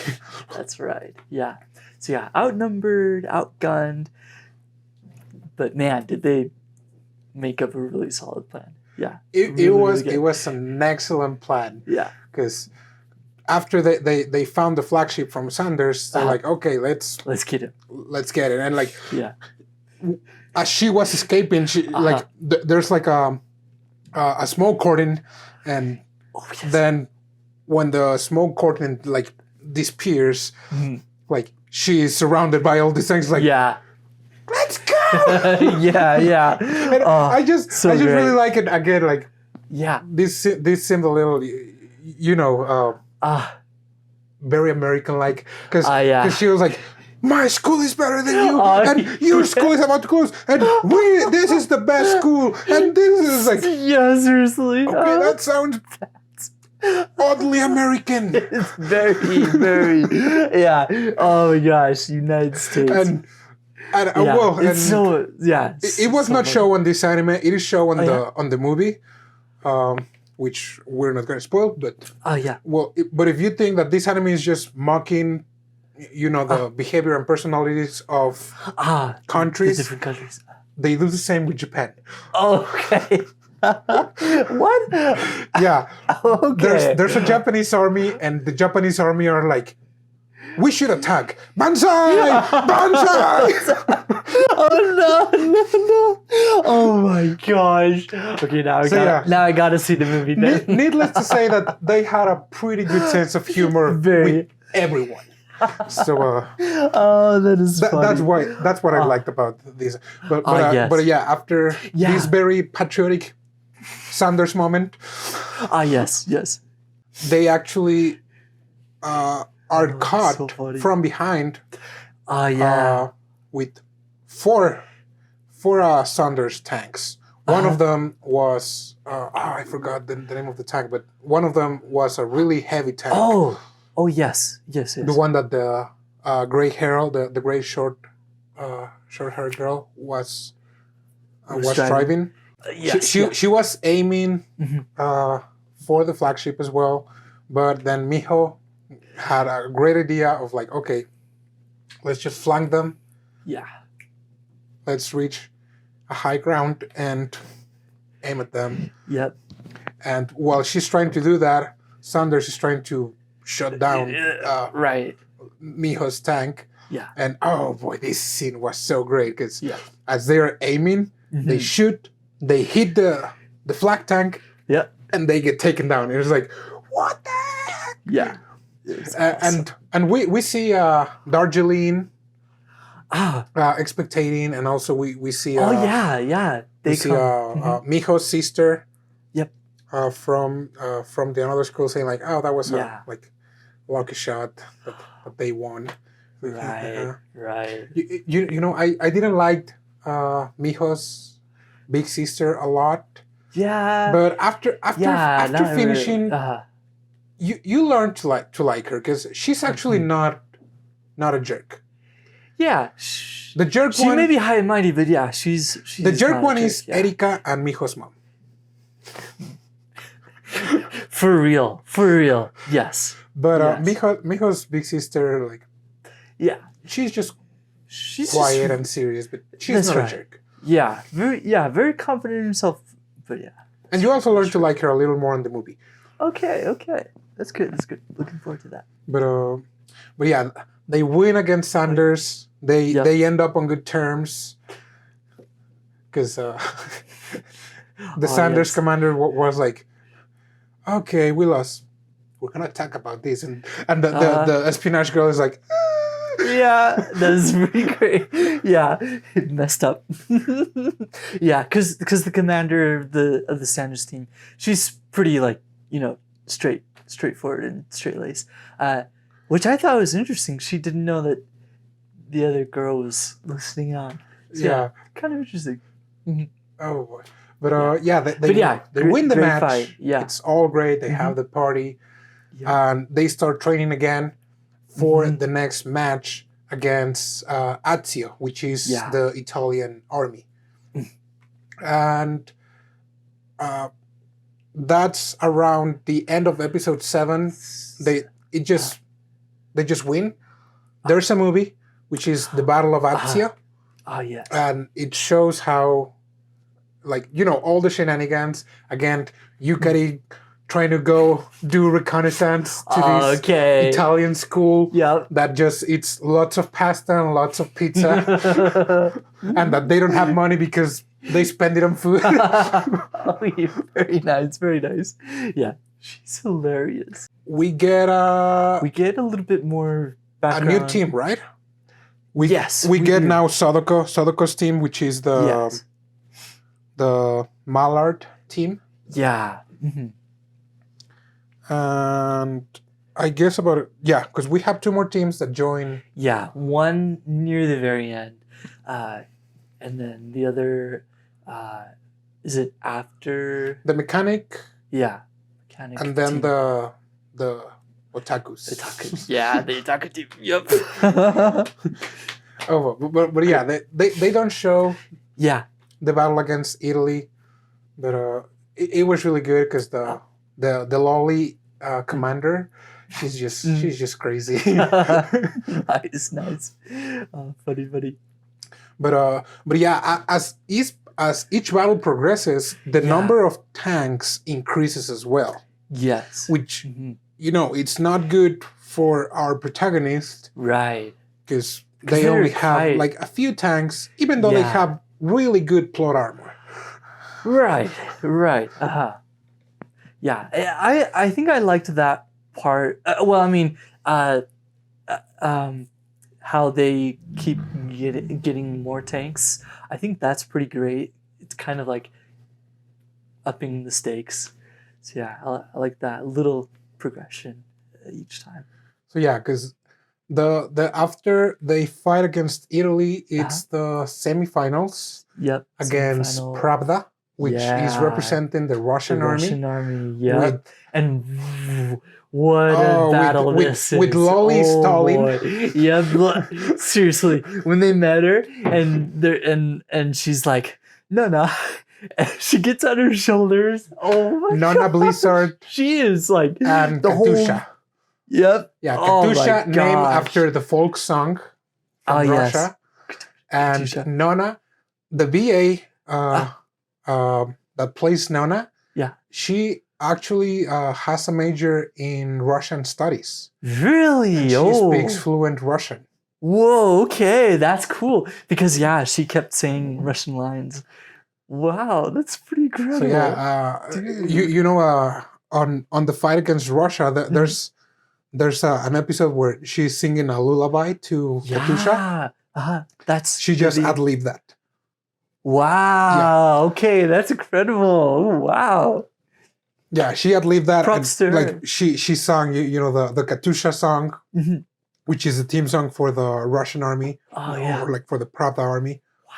A: That's right. Yeah. So yeah, outnumbered, outgunned. But man, did they make up a really solid plan. Yeah.
B: It was an excellent plan.
A: Yeah.
B: Because after they found the flagship from Saunders, they're like, okay, let's get it. Let's get it. And like,
A: yeah.
B: As she was escaping, she like there's like a smoke curtain, and then when the smoke curtain like disappears, like she is surrounded by all these things. Like, let's go.
A: yeah.
B: And I just really like it again. Like, this seemed a little, very American like, because she was like, my school is better than you, and your school is about to close, and this is the best school, and this is like,
A: seriously.
B: Okay, that sounds oddly American.
A: It's very, Oh my gosh, United States.
B: And it was not shown on this anime. It is shown on the movie, which we're not going to spoil. But but if you think that this anime is just mocking, the behavior and personalities of countries,
A: the different countries,
B: they do the same with Japan.
A: Okay. What?
B: Yeah.
A: Okay.
B: There's a Japanese army, and the Japanese army are like, we should attack. Banzai! Banzai!
A: No. Oh my gosh. Okay, now I gotta see the movie then.
B: Needless to say that they had a pretty good sense of humor with everyone. So
A: that is funny.
B: That's what I liked about this. But after this very patriotic Saunders moment,
A: yes,
B: they actually are caught from behind. With four Saunders tanks. One of them was I forgot the name of the tank, but one of them was a really heavy tank.
A: Oh yes.
B: The one that the gray hair, the gray short-haired girl was driving. She was aiming for the flagship as well, but then Miho had a great idea of like, okay, let's just flank them.
A: Yeah.
B: Let's reach a high ground and aim at them.
A: Yep.
B: And while she's trying to do that, Saunders is trying to shut down Miho's tank.
A: Yeah.
B: And oh boy, this scene was so great because as they're aiming, they shoot, they hit the flak tank, and they get taken down. It was like, what the heck?
A: Yeah.
B: And we see Darjeeling expectating, and also we see
A: they
B: see Miho's sister from the another school saying like, oh, that was a like lucky shot that they won.
A: Right.
B: I didn't like Miho's big sister a lot.
A: Yeah.
B: But after finishing, you learn to like her because she's actually not a jerk.
A: Yeah.
B: The jerk
A: she
B: one.
A: may be high and mighty, but she's
B: the jerk one is Erika and Miho's mom.
A: For real. Yes.
B: But Miho's big sister, like, she's quiet and serious, but she's not a jerk.
A: Yeah, very confident in himself, but
B: And you also learn to like her a little more in the movie.
A: Okay, that's good. Looking forward to that.
B: But yeah, they win against Saunders. They end up on good terms because the Saunders commander was like, okay, we lost. We're gonna talk about this, and the espionage girl is like,
A: yeah, that's pretty great. Yeah, it messed up. Yeah, because the commander of the Saunders team, she's pretty like straightforward and straight-laced, which I thought was interesting. She didn't know that the other girl was listening on. So, kind of interesting. Mm-hmm.
B: Oh boy. But they win the match. Fight. Yeah, it's all great. They have the party, and they start training again for the next match against Anzio, which is the Italian army. And that's around the end of episode 7. They just win. There's a movie which is the Battle of Anzio.
A: Oh yes.
B: And it shows how, like, all the shenanigans. Again, Yukari trying to go do reconnaissance to this Italian school that just eats lots of pasta and lots of pizza. And that they don't have money because they spend it on food.
A: Very nice, very nice. Yeah, she's hilarious.
B: We get a
A: little bit more background.
B: A new team, right? We get now Sadoko's team, which is the Mallard team.
A: Yeah. Mm-hmm.
B: And I guess because we have 2 more teams that join.
A: Yeah, one near the very end, and then the other. Is it after
B: the mechanic?
A: Yeah, mechanic.
B: And then the otakus.
A: Yeah, the otaku team. Yep.
B: but yeah, they don't show.
A: Yeah.
B: The battle against Italy, but it was really good because the lolly commander, she's just crazy.
A: Nice. Funny.
B: But yeah, as each battle progresses, the number of tanks increases as well.
A: Yes.
B: Which it's not good for our protagonist,
A: right?
B: Because they only have like a few tanks, even though they have really good plot armor.
A: Right. Yeah, I think I liked that part. How they keep getting more tanks. I think that's pretty great. It's kind of like upping the stakes. So yeah, I like that little progression each time.
B: So yeah, because the after they fight against Italy, it's the semifinals.
A: Yep.
B: Against Pravda, which is representing the Russian army.
A: Russian army, yeah. And what a battle this is.
B: With Lolly Stalin.
A: Yeah, seriously. When they met her and she's like, no. And she gets on her shoulders. Oh my God.
B: Nona Blizzard.
A: She is like
B: and
A: the
B: Katusha.
A: Whole... Yep.
B: Yeah, Katusha named after the folk song from Russia. And Katusha. Nona, the BA that plays Nona, she actually has a major in Russian studies.
A: Really?
B: And she speaks fluent Russian.
A: Whoa, okay, that's cool. Because she kept saying Russian lines. Wow, that's pretty incredible.
B: So on the fight against Russia, there's an episode where she's singing a lullaby to Katusha. She just ad-libbed that.
A: Wow. Okay, that's incredible. Oh, wow.
B: Yeah, she ad-libbed that.
A: Props to her.
B: Like she sang the Katusha song, which is the theme song for the Russian army.
A: Oh yeah.
B: Or like for the Pravda army.
A: Wow.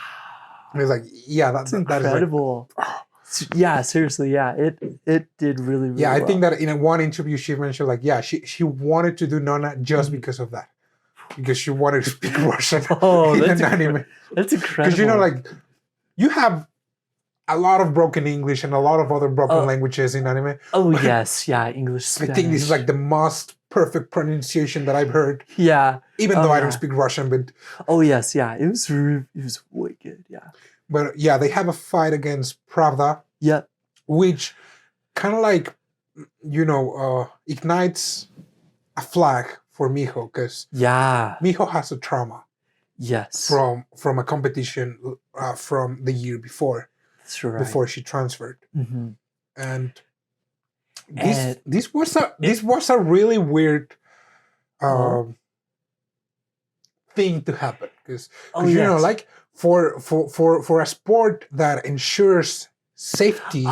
B: And it's like that's
A: incredible.
B: That is like,
A: yeah, seriously, it did really
B: well. I think
A: well.
B: that in one interview she mentioned she wanted to do Nona just because of that. Because she wanted to speak Russian in an anime.
A: That's incredible.
B: Because you have a lot of broken English and a lot of other broken languages in anime.
A: Oh yes, English, Spanish.
B: I think this is like the most perfect pronunciation that I've heard.
A: Yeah.
B: Even though I don't speak Russian, but
A: oh yes, it was way good. Yeah.
B: But they have a fight against Pravda.
A: Yep.
B: Which kind of like ignites a flag for Miho, because Miho has a trauma.
A: Yes.
B: From a competition from the year before.
A: That's right.
B: Before she transferred.
A: Mm-hmm.
B: And this was a really weird thing to happen, because like for a sport that ensures safety.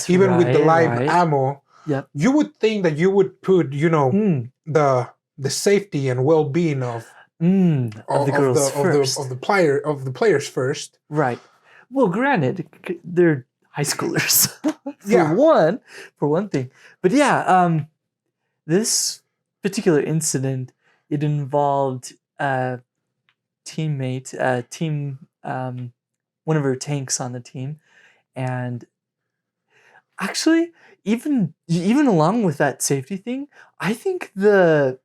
B: Even with the live ammo.
A: Yep.
B: You would think that you would put the safety and well-being of the players first.
A: Right. Well, granted, they're high schoolers for one thing. But this particular incident, it involved a teammate, one of her tanks on the team, and Actually, even along with that safety thing, I think the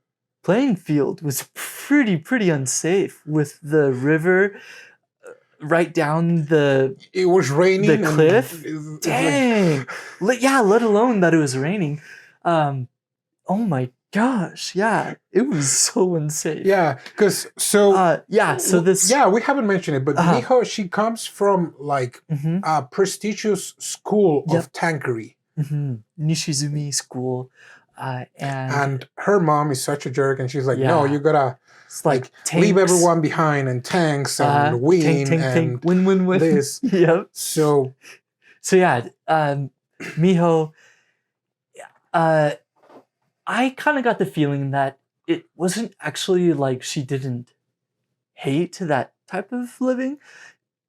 A: playing field was pretty unsafe with the river right down
B: it was raining,
A: the cliff.
B: And
A: Dang, yeah. Let alone that it was raining. Oh my gosh, yeah, it was so unsafe.
B: Yeah, because we haven't mentioned it, but Miho, she comes from like a prestigious school of Tankery.
A: Nishizumi school,
B: and her mom is such a jerk, and she's like, no, you gotta like leave everyone behind and tanks and win
A: tank, win.
B: This.
A: Yep.
B: So
A: yeah, Miho. I kind of got the feeling that it wasn't actually like she didn't hate that type of living.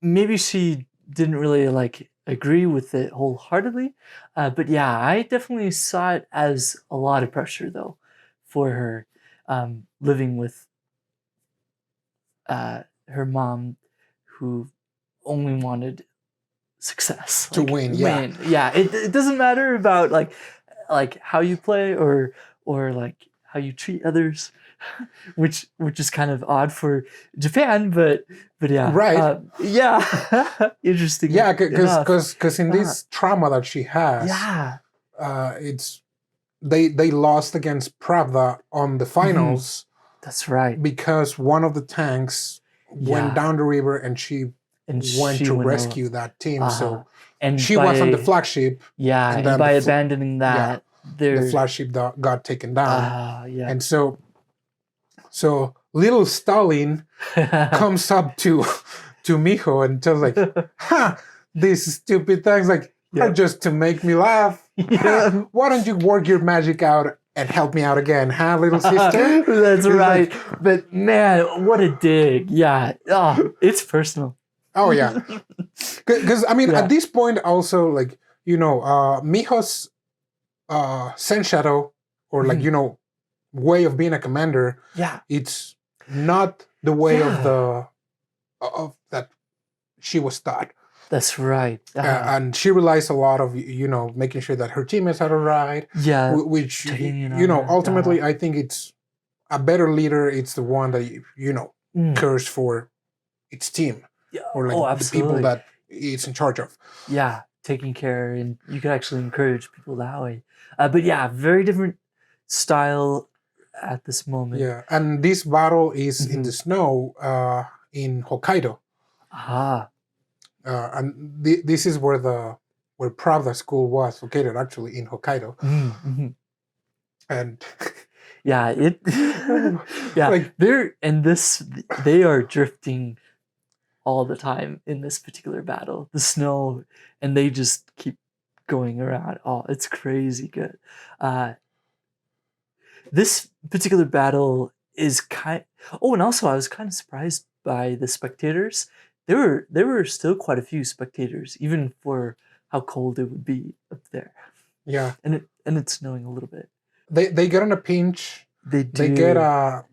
A: Maybe she didn't really like agree with it wholeheartedly. But yeah, I definitely saw it as a lot of pressure though for her living with her mom who only wanted success.
B: To win.
A: Yeah, it doesn't matter about like how you play or like how you treat others, which is kind of odd for Japan, but yeah,
B: right,
A: interesting.
B: Yeah, because in this trauma that she has, it's they lost against Pravda on the finals.
A: That's right,
B: because one of the tanks went down the river and she went to rescue that team. So and she was on the flagship.
A: Yeah, and by abandoning that.
B: The flagship got taken down. And so little Stalin comes up to Miho and tells like, these stupid things like are just to make me laugh. Why don't you work your magic out and help me out again, little sister?
A: That's right. Like, but man, what a dig. Yeah. Oh, it's personal.
B: Oh yeah. Because I mean at this point also like, Miho's Sensha-dō, or like way of being a commander, it's not the way of that she was taught.
A: That's right.
B: And she relies a lot of making sure that her teammates are all right.
A: Yeah,
B: which ultimately I think it's a better leader. It's the one that cares for its team, or like the people that it's in charge of.
A: Yeah, taking care, and you can actually encourage people that way. But yeah, very different style at this moment.
B: Yeah, and this battle is in the snow in Hokkaido. And this is where Pravda school was located, actually in Hokkaido. And
A: they are drifting all the time in this particular battle. The snow, and they just keep going around. Oh, it's crazy good. This particular battle is and also I was kind of surprised by the spectators. There were still quite a few spectators, even for how cold it would be up there.
B: Yeah,
A: and it's snowing a little bit.
B: They get on a pinch.
A: They do.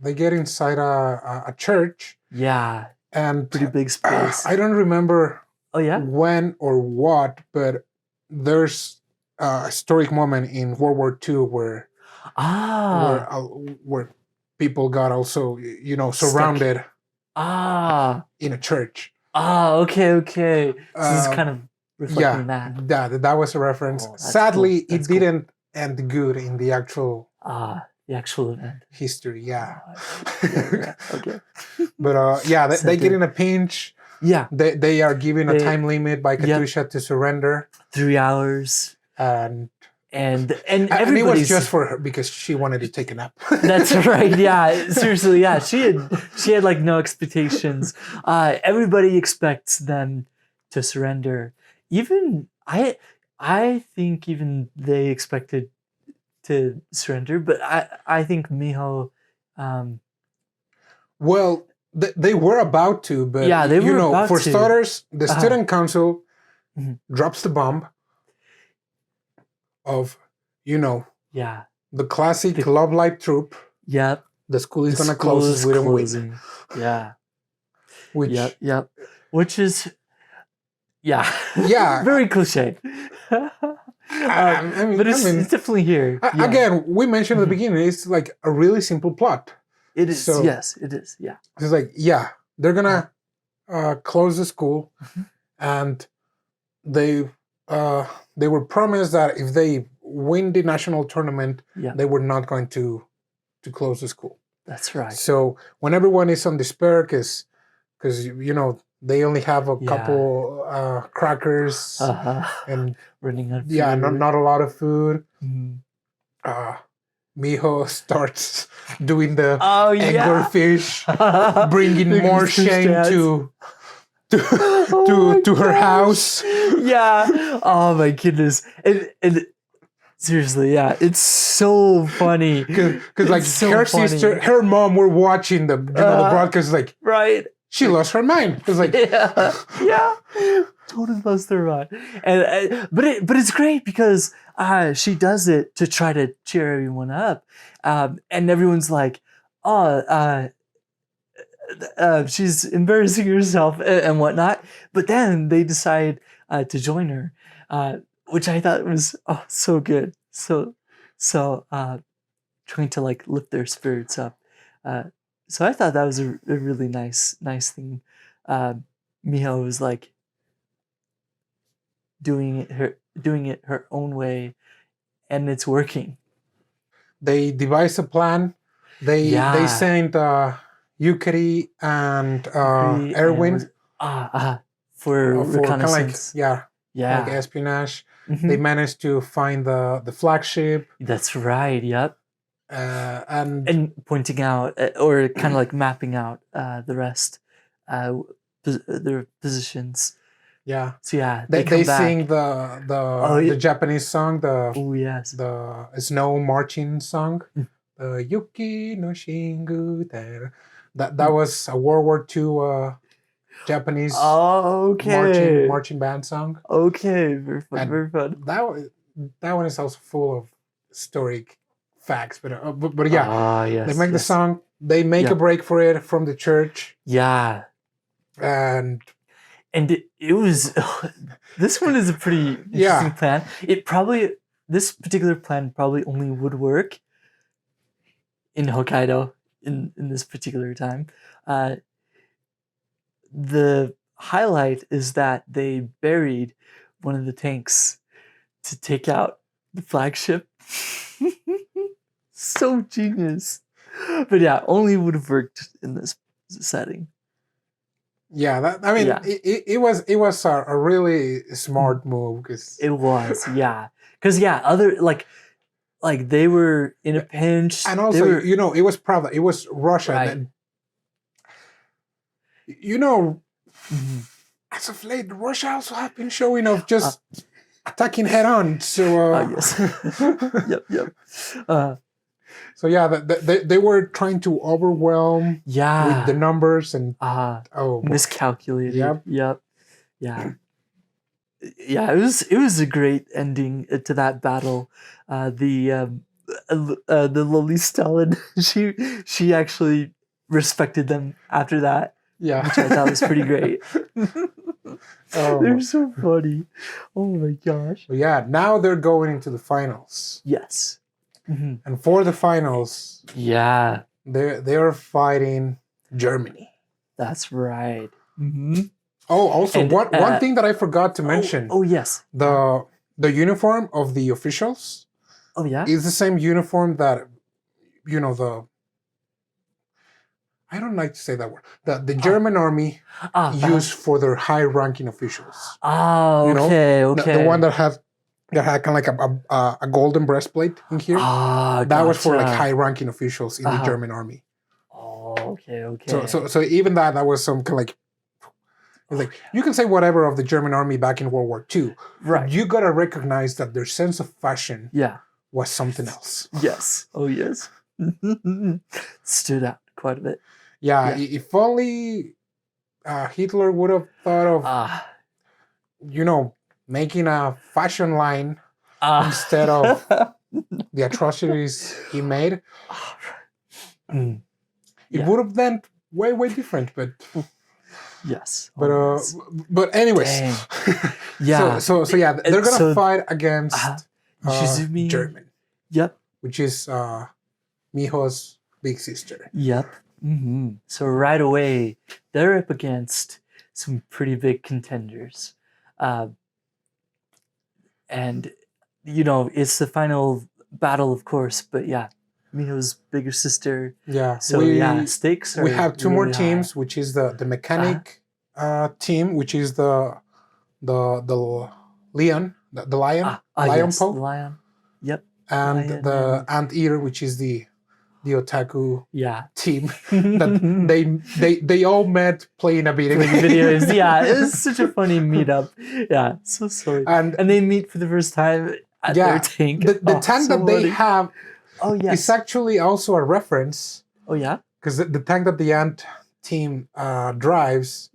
B: They get inside a church.
A: Yeah,
B: and
A: pretty big space.
B: I don't remember.
A: Oh yeah,
B: when or what, but there's a historic moment in World War II where people got also surrounded in a church.
A: Okay. So this is kind of reflecting that.
B: That was a reference. Sadly, it didn't end good in the actual
A: event
B: history. Yeah.
A: Okay.
B: But they get in a pinch.
A: Yeah.
B: They are given a time limit by Katusha to surrender.
A: 3 hours.
B: And
A: everybody
B: it was just for her because she wanted to take a nap.
A: That's right. Yeah, seriously. Yeah, she had like no expectations. Everybody expects them to surrender. Even I think even they expected to surrender, but I think Miho.
B: Well, they were about to, but
A: they were about
B: for
A: to.
B: starters, the student council drops the bomb of, the classic Love Light troop.
A: Yep.
B: The school is going to close. We don't win.
A: Yeah.
B: Yep.
A: Which is,
B: yeah.
A: Very cliche. But it's definitely here.
B: Again, we mentioned at the beginning, it's like a really simple plot.
A: It is. So, yes, it is. Yeah.
B: It's like, they're gonna close the school, and they were promised that if they win the national tournament, they were not going to close the school.
A: That's right.
B: So when everyone is on despair, because they only have a couple crackers and
A: running out of food.
B: Yeah, not a lot of food. Miho starts doing the anglerfish, bringing more shame to her house.
A: Yeah. Oh my goodness. And seriously, it's so funny.
B: Because like her sister, her mom were watching the broadcast, like
A: right.
B: She lost her mind. It's like
A: totally lost her mind. And but it's great because she does it to try to cheer everyone up, and everyone's like, she's embarrassing herself and whatnot. But then they decide to join her, which I thought was so good. So trying to like lift their spirits up. So I thought that was a really nice thing. Miho was like doing it her own way, and it's working.
B: They devised a plan. They sent Yukari and Erwin
A: for reconnaissance.
B: Kind of like espionage. They managed to find the flagship.
A: That's right. Yep.
B: And
A: pointing out or kind of like mapping out the rest, their positions.
B: Yeah.
A: So
B: they sing the Japanese song, the snow marching song, the Yuki no Shingu. That was a World War II Japanese marching band song.
A: Okay, very fun, very fun.
B: That one is also full of historic facts, but they make the song. They make a break for it from the church.
A: Yeah, and it was this one is a pretty interesting plan. This particular plan probably only would work in Hokkaido in this particular time. The highlight is that they buried one of the tanks to take out the flagship. So genius. But only would have worked in this setting.
B: Yeah, it was a really smart move.
A: It was, because other like they were in a pinch,
B: and also it was Pravda, it was Russia.
A: Right.
B: As of late, Russia also have been showing off just attacking head on. So
A: yes, yep.
B: So they were trying to overwhelm with the numbers and
A: miscalculated. Yep. It was a great ending to that battle. The Lily Stalin, she actually respected them after that.
B: Yeah,
A: which I thought was pretty great. They're so funny. Oh my gosh.
B: But now they're going into the finals.
A: Yes.
B: And for the finals, they're fighting Germany.
A: That's right.
B: Oh, also one thing that I forgot to mention.
A: Oh yes.
B: The uniform of the officials.
A: Oh yeah.
B: Is the same uniform that I don't like to say that word. The German army used for their high-ranking officials.
A: Oh, okay.
B: The one that had kind of like a golden breastplate in here. That was for like high-ranking officials in the German army.
A: Oh, okay.
B: So even that was some kind of like. It's like you can say whatever of the German army back in World War II.
A: Right.
B: You gotta recognize that their sense of fashion was something else.
A: Yes. Oh yes. Stood out quite a bit.
B: Yeah. If only Hitler would have thought of making a fashion line instead of the atrocities he made. It would have been way different, but
A: yes.
B: But anyways,
A: Yeah.
B: So they're gonna fight against
A: Shizumi.
B: German.
A: Yep.
B: Which is Miho's big sister.
A: Yep. Mm-hmm. So right away, they're up against some pretty big contenders. And, it's the final battle, of course, but yeah, Miho's bigger sister.
B: Yeah.
A: So stakes are
B: we have two
A: really
B: more teams,
A: high.
B: which is the mechanic team, which is the lion, the lion, lion
A: yes,
B: Poe.
A: the lion. Yep.
B: And
A: lion
B: the anteater, which is the otaku team that they all met playing a video
A: games. Yeah, it was such a funny meetup. Yeah, so silly. And they meet for the first time at their tank.
B: The tank that they have is actually also a reference.
A: Oh yeah?
B: Because the tank that the ant team drives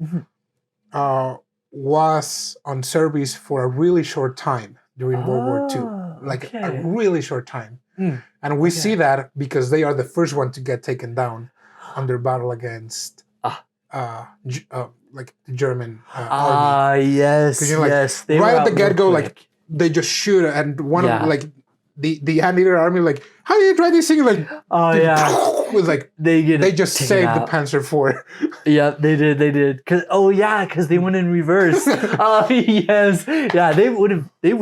B: was on service for a really short time during World War II. Like a really short time. And we see that because they are the first one to get taken down under battle against like the German army.
A: Yes, yes.
B: They right at the get-go, like they just shoot, and one of like the anteater army, like, how do you try this thing? Like, was like they just saved the Panzer IV.
A: Yeah, they did. Because they went in reverse. Yes, yeah. They would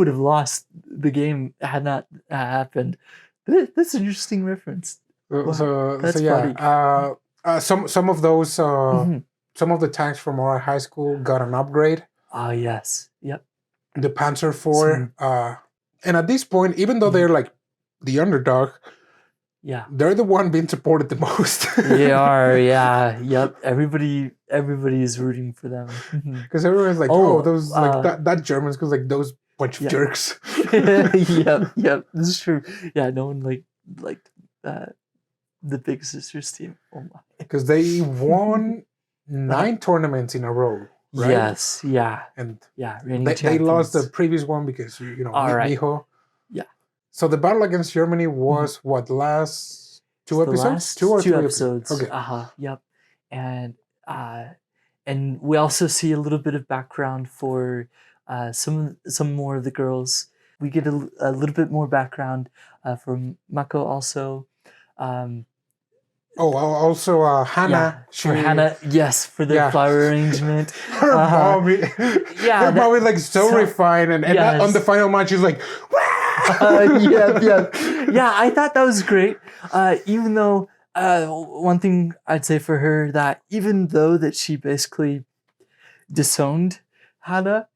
A: have lost the game had not happened. That's an interesting reference. Wow.
B: So yeah, some of those some of the tanks from Oorai High School got an upgrade.
A: Yes, yep.
B: The Panzer IV, and at this point, even though they're like the underdog, they're the one being supported the most.
A: They are, yep. Everybody is rooting for them
B: because everyone's like, those like that Germans, because like those bunch of jerks.
A: Yep. This is true. Yeah, no one liked the Big Sisters team. Oh my!
B: Because they won 9 tournaments in a row. Right?
A: Yes, and
B: they lost the previous one because Miho.
A: Yeah.
B: So the battle against Germany was what, the last 2 episodes? 2 or 3 episodes. Okay.
A: Yep. And we also see a little bit of background for some more of the girls. We get a little bit more background from Mako also.
B: Also Hannah.
A: For Hannah, yes, for the flower arrangement.
B: Her mommy. Her mommy like so refined, and on the final match she's like,
A: yeah. I thought that was great. Even though one thing I'd say for her, that even though that she basically disowned Hannah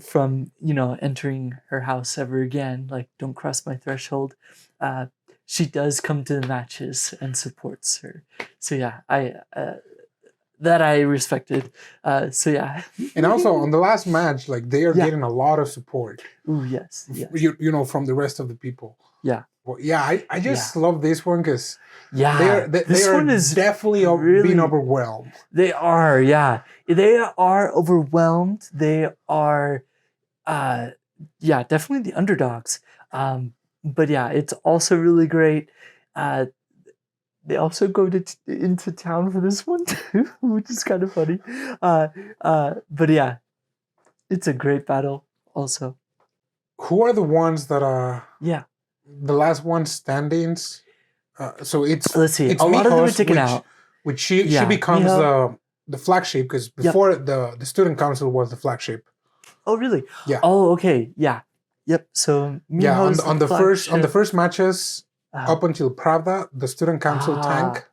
A: from entering her house ever again, like, don't cross my threshold, she does come to the matches and supports her. So yeah, I respected. So yeah.
B: And also on the last match, like, they are getting a lot of support.
A: Ooh, yes.
B: From the rest of the people.
A: Yeah.
B: Well, I just love this one because they are definitely being overwhelmed.
A: They are, They are overwhelmed. They are, definitely the underdogs. But yeah, it's also really great. They also go into town for this one too, which is kind of funny. But yeah, it's a great battle also.
B: Who are the ones that are the last one standings? So it's,
A: let's see,
B: it's
A: a lot of them are
B: Miho's,
A: taken out.
B: Which she becomes the flagship, because before the student council was the flagship.
A: Oh really?
B: Yeah.
A: Oh okay. Yeah. Yep. So Miho's
B: on the first matches up until Pravda, the student council tank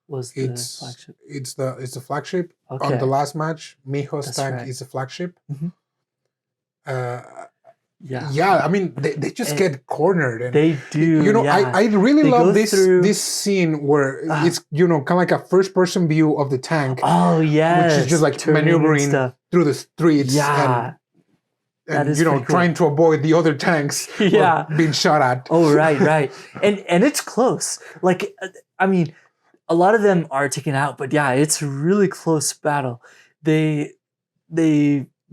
A: was the flagship.
B: It's the flagship.
A: Okay.
B: On the last match, Miho's tank is the flagship.
A: Mm-hmm.
B: I mean, they just get cornered. And,
A: they do.
B: I really love this scene where it's kind of like a first person view of the tank.
A: Oh yes,
B: which is just like maneuvering through the streets.
A: Yeah.
B: And trying to avoid the other tanks being shot at.
A: Oh, right. And it's close. Like, I mean, a lot of them are taken out, but yeah, it's a really close battle. They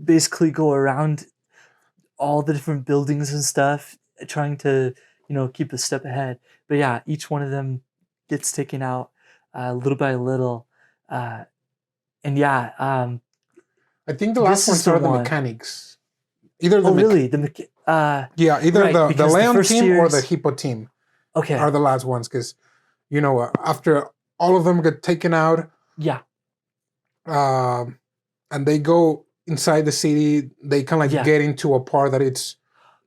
A: basically go around all the different buildings and stuff, trying to, keep a step ahead. But yeah, each one of them gets taken out little by little. I
B: think the last one started the mechanics. Either the either
A: right,
B: the Leon team or
A: years...
B: the Hippo team.
A: Okay.
B: Are the last ones because, after all of them get taken out.
A: Yeah.
B: And they go inside the city. They kind of get into a part that it's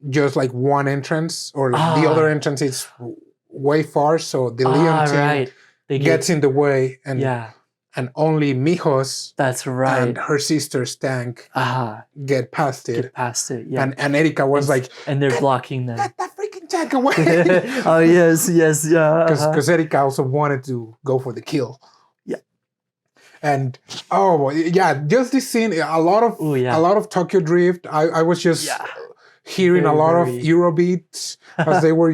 B: just like one entrance, or the other entrance is way far. So the Leon team gets in the way, and only Mijo's and her sister's tank get past it.
A: Yeah.
B: And Erika was
A: and they're blocking them.
B: Get that freaking tank away.
A: Oh yes, yeah.
B: Because Erika also wanted to go for the kill.
A: Yeah.
B: And just this scene, a lot of Tokyo Drift. I was just hearing a lot of Eurobeats as they were,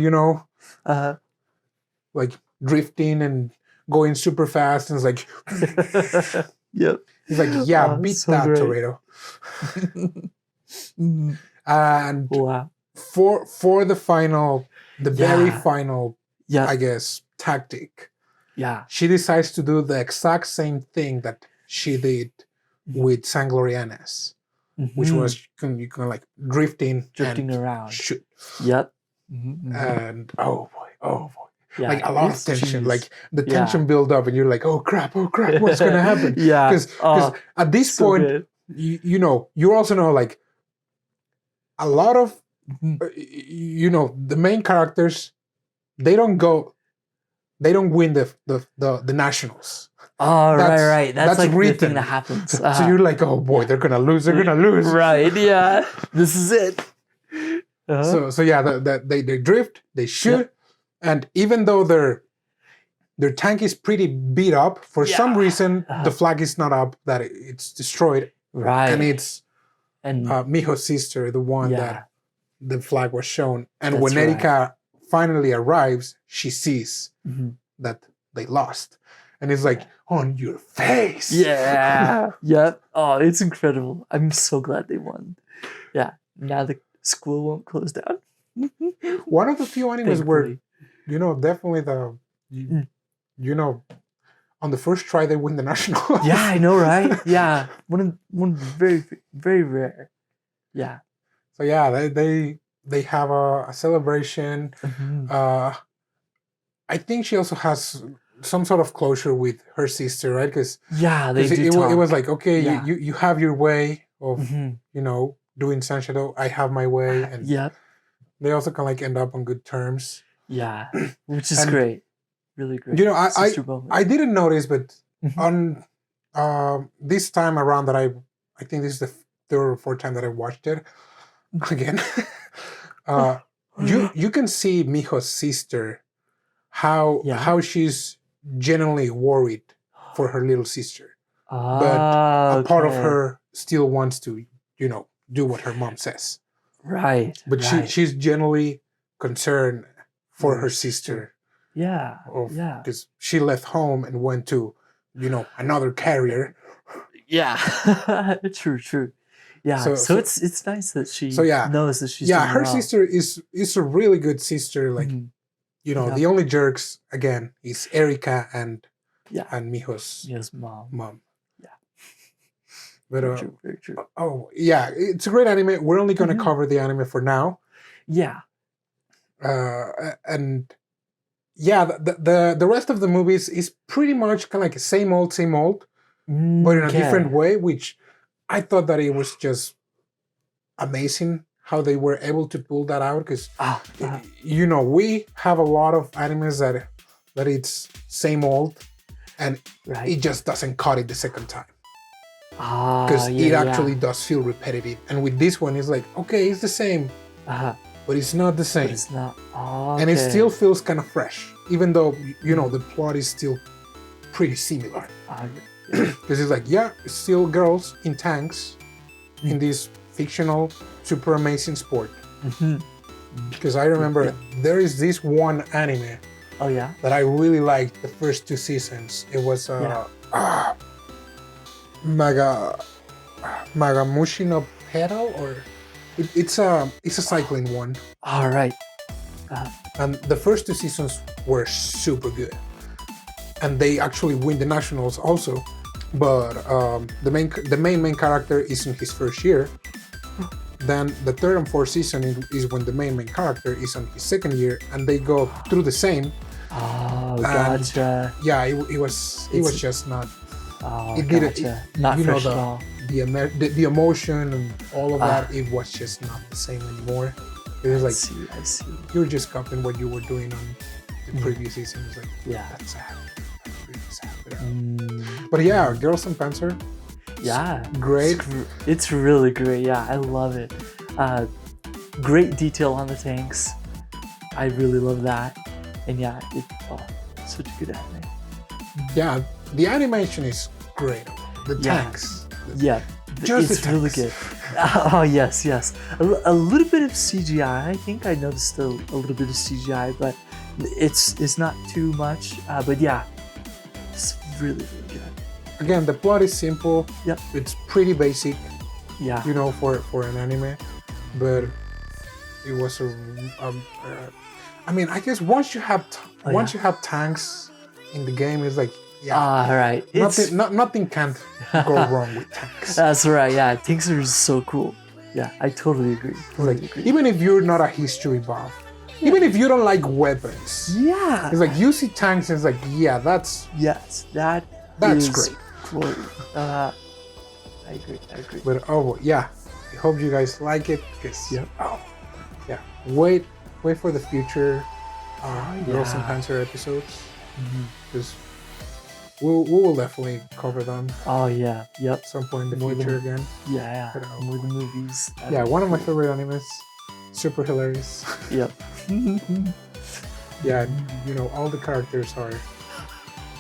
B: like drifting and going super fast, and it's like,
A: yep.
B: He's like, beat so that, great. Toretto. And for the final, very final, I guess, tactic.
A: Yeah.
B: She decides to do the exact same thing that she did with San Gloriana's, which was you can like drifting
A: around.
B: Shoot.
A: Yep.
B: And oh boy.
A: Yeah,
B: like a lot of tension, like the tension build up, and you're like, oh crap, what's gonna happen? Because at this point, you also know, like, a lot of the main characters, they don't win the nationals.
A: Oh, right. That's like written. The thing that happens.
B: So you're like, oh boy, they're gonna lose.
A: Right? Yeah. This is it.
B: So they drift, they shoot. And even though their tank is pretty beat up, for some reason the flag is not up, that it's destroyed.
A: Right.
B: And it's Mijo's sister, the one that the flag was shown. And when Erika finally arrives, she sees that they lost. And it's like, on your face.
A: Yeah. Yep. Oh, it's incredible. I'm so glad they won. Yeah. Now the school won't close down.
B: One of the few animes where definitely on the first try they win the national.
A: Yeah, I know, right? Yeah, one very, very rare. Yeah.
B: So they have a celebration. I think she also has some sort of closure with her sister, right? Because it was like, okay, you have your way of doing Sensha-dō. I have my way, and they also can like end up on good terms.
A: Yeah, which is great, really great.
B: I didn't notice, but on this time around that I think this is the third or fourth time that I watched it again. You can see Mijo's sister, how she's genuinely worried for her little sister, but a part of her still wants to do what her mom says.
A: Right.
B: But she's genuinely concerned for her sister.
A: Yeah.
B: Because she left home and went to, another carrier.
A: Yeah. True. Yeah. So it's nice that she knows that she's doing
B: her
A: well.
B: sister is a really good sister. Like, the only jerks again is Erika and Mijo's mom. Yeah. But
A: very true.
B: Oh yeah, it's a great anime. We're only going to cover the anime for now.
A: Yeah.
B: And the rest of the movies is pretty much kind of like same old, but in a different way, which I thought that it was just amazing how they were able to pull that out. Because we have a lot of animes that it's same old, and it just doesn't cut it the second time. Because it actually does feel repetitive. And with this one, it's like, okay, it's the same. But it's not the same.
A: But it's not.
B: And it still feels kind of fresh, even though the plot is still pretty similar. Because it's like, it's still girls in tanks in this fictional, super amazing sport. Because I remember there is this one anime.
A: Oh yeah.
B: That I really liked the first 2 seasons. It was Magamushi no Pedal, or it's a cycling one.
A: All right.
B: And the first 2 seasons were super good, and they actually win the nationals also. But the main character is in his first year, Then the third and fourth season is when the main character is on his second year, and they go through the same.
A: Oh, gotcha.
B: Yeah, it was just not.
A: Oh,
B: it
A: gotcha.
B: did
A: Not fresh at all.
B: The emotion and all of that. It was just not the same anymore. It was like
A: I see.
B: You were just copying what you were doing on the previous season. It's like that's sad. That's really sad. But yeah, Girls and Panzer.
A: Yeah,
B: great.
A: It's really great. Yeah, I love it. Great detail on the tanks. I really love that. And yeah, such a good anime.
B: Yeah, the animation is great. The tanks.
A: Yeah, it's really good. Oh yes. A little bit of CGI. I think I noticed a little bit of CGI, but it's not too much. But yeah, it's really good.
B: Again, the plot is simple.
A: Yep.
B: It's pretty basic.
A: Yeah.
B: For an anime, but it was I mean, I guess once you have tanks in the game, it's like
A: right.
B: Nothing can go wrong with tanks.
A: That's right. Yeah, tanks are so cool. Yeah, I totally agree.
B: Even if you're not a history buff, even if you don't like weapons,
A: it's
B: like you see tanks and it's like that's great.
A: Glory. I agree.
B: But I hope you guys like it because wait for the future Girls and Panzer episodes because we will definitely cover them.
A: Oh yeah, yep.
B: At some point in the future again.
A: Yeah. More the movies.
B: One of my favorite animes. Super hilarious.
A: Yep.
B: Yeah, all the characters are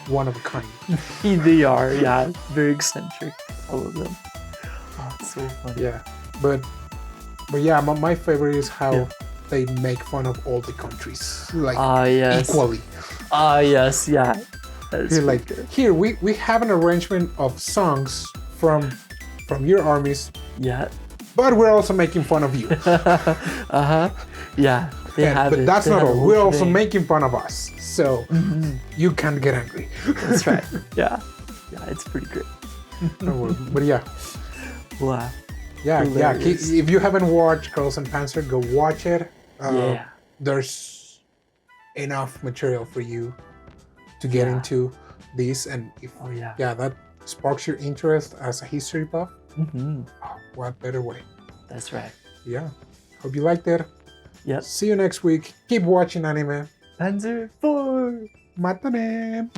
B: one of a kind.
A: They are, very eccentric, all of them. Oh, it's so funny.
B: Yeah, but my favorite is how they make fun of all the countries, like equally.
A: Yes, yeah.
B: Here, like good. Here we have an arrangement of songs from your armies.
A: Yeah.
B: But we're also making fun of you.
A: Yeah.
B: But that's not all. We're also making fun of us. So you can't get angry.
A: That's right. Yeah, it's pretty great.
B: But yeah.
A: Wow.
B: Yeah. If you haven't watched Girls and Panzer, go watch it. There's enough material for you to get into this, and if that sparks your interest as a history buff, what better way?
A: That's right.
B: Yeah. Hope you liked it.
A: Yep.
B: See you next week. Keep watching anime.
A: Panzer 4.
B: Matane.